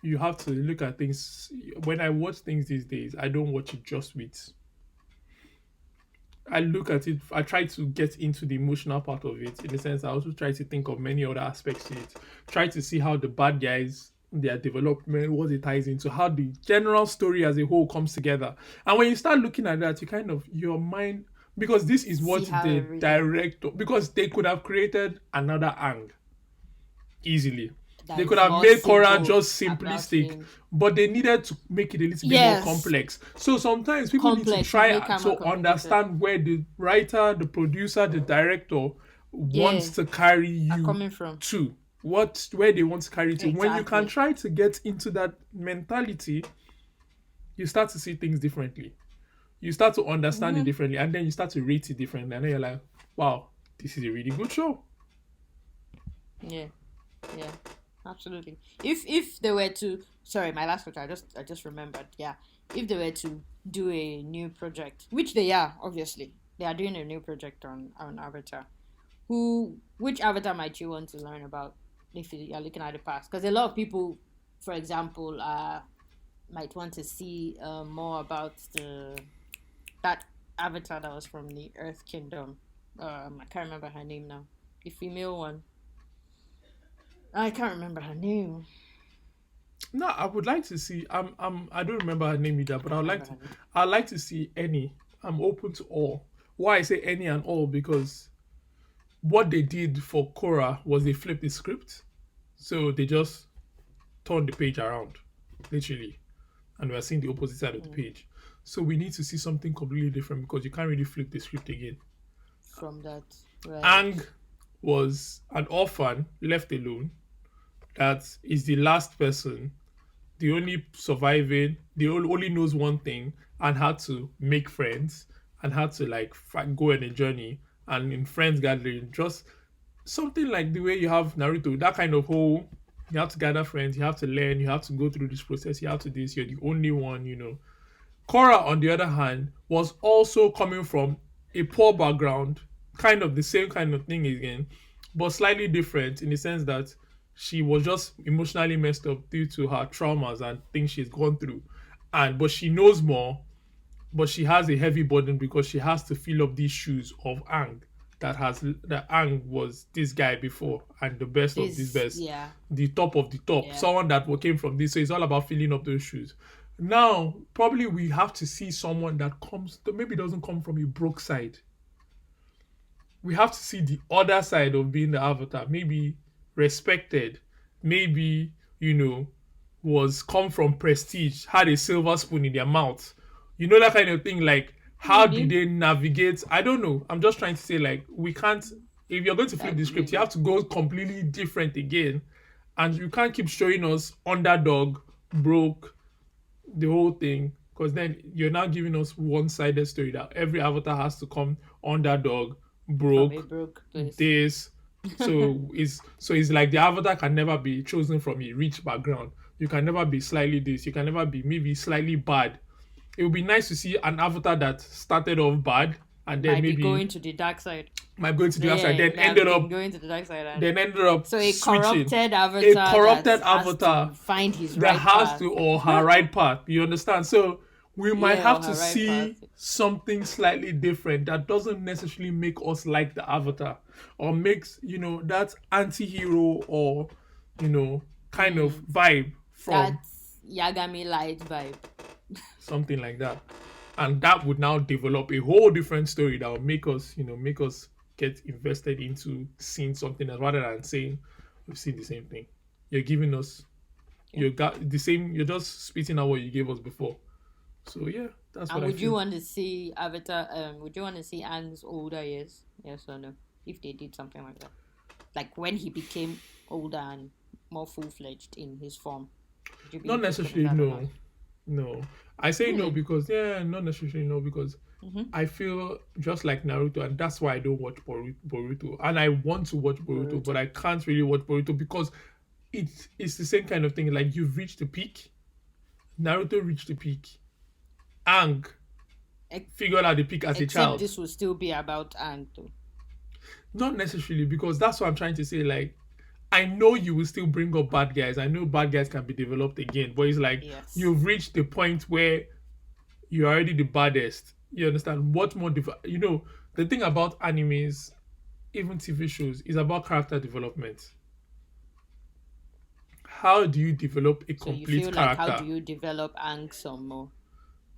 you have to look at things. When I watch things these days, I don't watch it just with. I look at it, I try to get into the emotional part of it. In the sense, I also try to think of many other aspects to it. Try to see how the bad guys, their development, what it ties into, how the general story as a whole comes together. And when you start looking at that, you kind of, your mind, because this is what See how the it really- director, because they could have created another Aang easily. That They is could have more made Korra simple just about simplistic, him. but they needed to make it a little bit Yes. more complex. So sometimes people need to Complex, try make it more to complicated. understand where the writer, the producer, the director wants to carry you Coming from. to. Where they want to carry you to. When you can Exactly. try to get into that mentality, you start to see things differently. You start to understand it differently, and then you start to rate it differently. And then you're like, wow, this is a really good show. Yeah, absolutely. If they were to, sorry, my last question, I just remembered. Yeah, if they were to do a new project, which they are, obviously, they are doing a new project on Avatar. Which Avatar might you want to learn about if you are looking at the past? Because a lot of people, for example, might want to see more about that Avatar that was from the Earth Kingdom. I can't remember her name now. The female one. I can't remember her name. No, I would like to see. I don't remember her name either, but I'd like to see any. I'm open to all. Why I say any and all, because what they did for Korra was they flipped the script, so they just turned the page around, literally, and we're seeing the opposite side of the page. So we need to see something completely different, because you can't really flip the script again. From that, right? Aang was an orphan left alone. That is the last person, the only surviving, the only knows one thing, and had to make friends, and had to go on a journey, and in friends gathering, just something like the way you have Naruto, that kind of whole, you have to gather friends, you have to learn, you have to go through this process, you have to do this, you're the only one, Korra, on the other hand, was also coming from a poor background, kind of the same kind of thing again, but slightly different in the sense that she was just emotionally messed up due to her traumas and things she's gone through. But she knows more, but she has a heavy burden because she has to fill up these shoes of Aang that Aang was this guy before and the best of this best, Yeah. the top of the top, Yeah. someone that came from this. So it's all about filling up those shoes. Now, probably we have to see someone that maybe doesn't come from a broke side. We have to see the other side of being the avatar. Maybe respected, maybe, was come from prestige, had a silver spoon in their mouth. That kind of thing. Like, how do they navigate? I don't know. I'm just trying to say, like, we can't, if you're going to flip the script, you have to go completely different again. And you can't keep showing us underdog, broke, the whole thing. Because then you're now giving us one-sided story that every avatar has to come underdog, broke, place. this. It's like the avatar can never be chosen from a rich background. You can never be slightly this. You can never be maybe slightly bad. It would be nice to see an avatar that started off bad and then maybe going to the dark side. Might go to the dark side. Then ended up going to the dark side. Then ended up so a switching. corrupted avatar. Has to find his that right has path. to or her right path. You understand? So we might have to her right see path. something slightly different that doesn't necessarily make us like the avatar or makes that anti-hero or kind of vibe from That's Yagami Light vibe. something like that. And that would now develop a whole different story that would make us get invested into seeing something else rather than saying we've seen the same thing. You're giving us you got the same, you're just spitting out what you gave us before. So yeah, that's what I feel. Would you want to see Avatar would you want to see Aang's older years? Yes or no? If they did something like that. Like when he became older and more full-fledged in his form. Not necessarily no. I say no because not necessarily no because I feel just like Naruto, and that's why I don't watch Boruto. And I want to watch Boruto, but I can't really watch Boruto because it's the same kind of thing. Like you've reached the peak. Naruto reached the peak. Aang figured out the peak as a child. This will still be about Aang too. Not necessarily, because that's what I'm trying to say. Like, I know you will still bring up bad guys. I know bad guys can be developed again, but it's like you've reached the point where you're already the baddest. You understand? What more? The thing about animes, even TV shows, is about character development. How do you develop a complete character? Like how do you develop Aang some more?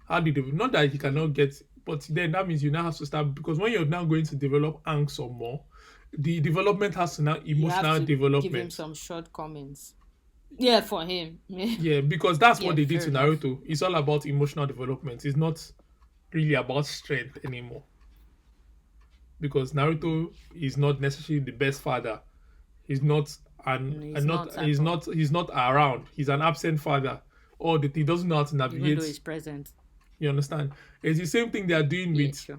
How do you develop? Not that he cannot get, but then that means you now have to start, because when you're now going to develop Aang some more, the development has to now emotional development. Give him some shortcomings. Yeah, for him. Yeah, because that's what they did to Naruto. Enough. It's all about emotional development. It's not really about strength anymore. Because Naruto is not necessarily the best father. He's not he's not around. He's an absent father. Or that he doesn't know how to navigate. Even though he's present. You understand? It's the same thing they are doing with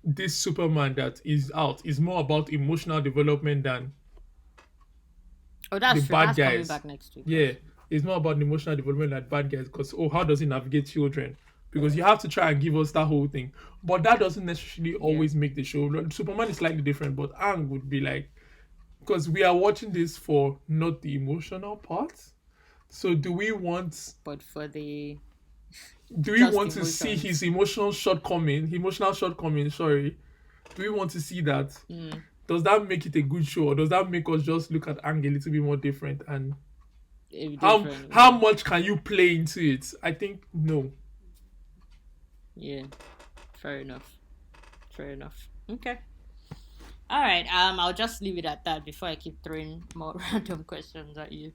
this Superman that is out. It's more about emotional development than that's the true. bad That's guys. Coming back next week. Yeah, it's more about emotional development than bad guys. Because how does he navigate children? Because you have to try and give us that whole thing, but that doesn't necessarily always make the show. Superman is slightly different, but Aang would be like, because we are watching this for not the emotional part. So do we want? But for the. Do we want to see his emotional shortcoming? Sorry. Do we want to see that? Does that make it a good show, or does that make us just look at Aang a little bit more different? And how much can you play into it? I think no. Yeah, fair enough. Okay. All right. I'll just leave it at that before I keep throwing more random questions at you.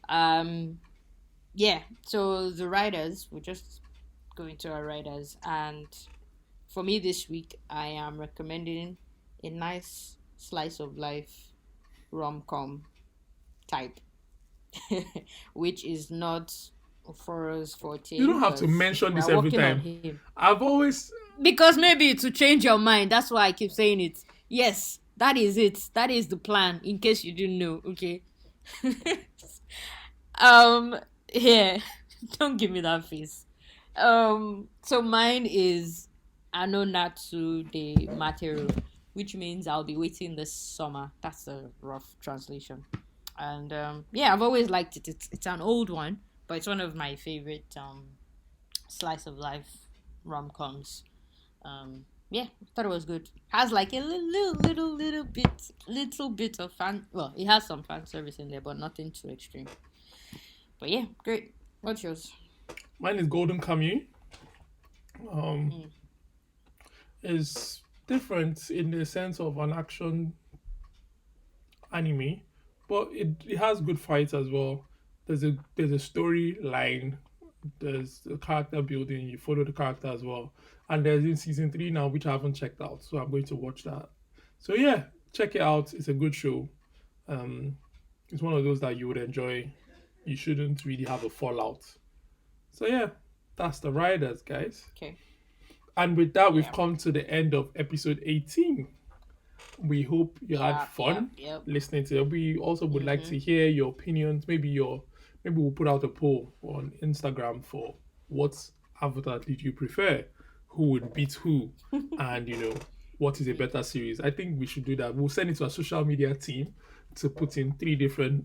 Yeah. So the writers, we're just going to our writers, and for me this week, I am recommending a nice slice of life rom-com type, which is not for us 14. You don't have to mention this every time. I've always, because maybe to change your mind. That's why I keep saying it. Yes, that is it. That is the plan. In case you didn't know, okay. Here, don't give me that face. So mine is Ano Natsu de Materu, which means I'll be waiting this summer. That's a rough translation. And I've always liked it. It's an old one, but it's one of my favorite slice of life rom-coms. yeah, thought it was good. Has like a little bit of fan. Well, it has some fan service in there, but nothing too extreme. But yeah, great. What's yours? Mine is Golden Kamuy. Is different in the sense of an action anime, but it has good fights as well. There's a storyline, there's a character building, you follow the character as well. And there's in season 3 now, which I haven't checked out, so I'm going to watch that. So yeah, check it out. It's a good show. It's one of those that you would enjoy. You shouldn't really have a fallout. So yeah, that's the Riders, guys. Okay. And with that, we've Yeah. come to the end of episode 18. We hope you had fun Yep. listening to it. We also would like to hear your opinions. Maybe we'll put out a poll on Instagram for what avatar did you prefer? Who would beat who? And what is a better series? I think we should do that. We'll send it to our social media team to put in 3 different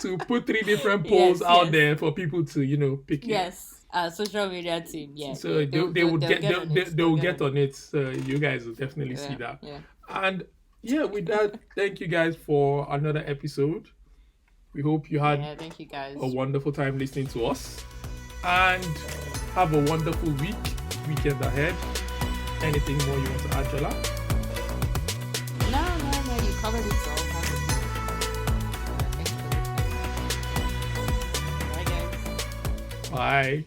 to put 3 different polls Yes, out yes. there for people to pick. Yes. Social media team. Yeah. So They'll get on it. So you guys will definitely see that. Yeah. And yeah, with that, thank you guys for another episode. We hope you had Yeah. Thank you guys. a wonderful time listening to us. And have a wonderful weekend ahead. Anything more you want to add, Jola? No. You covered it all. Thank you for listening. Bye, guys. Bye.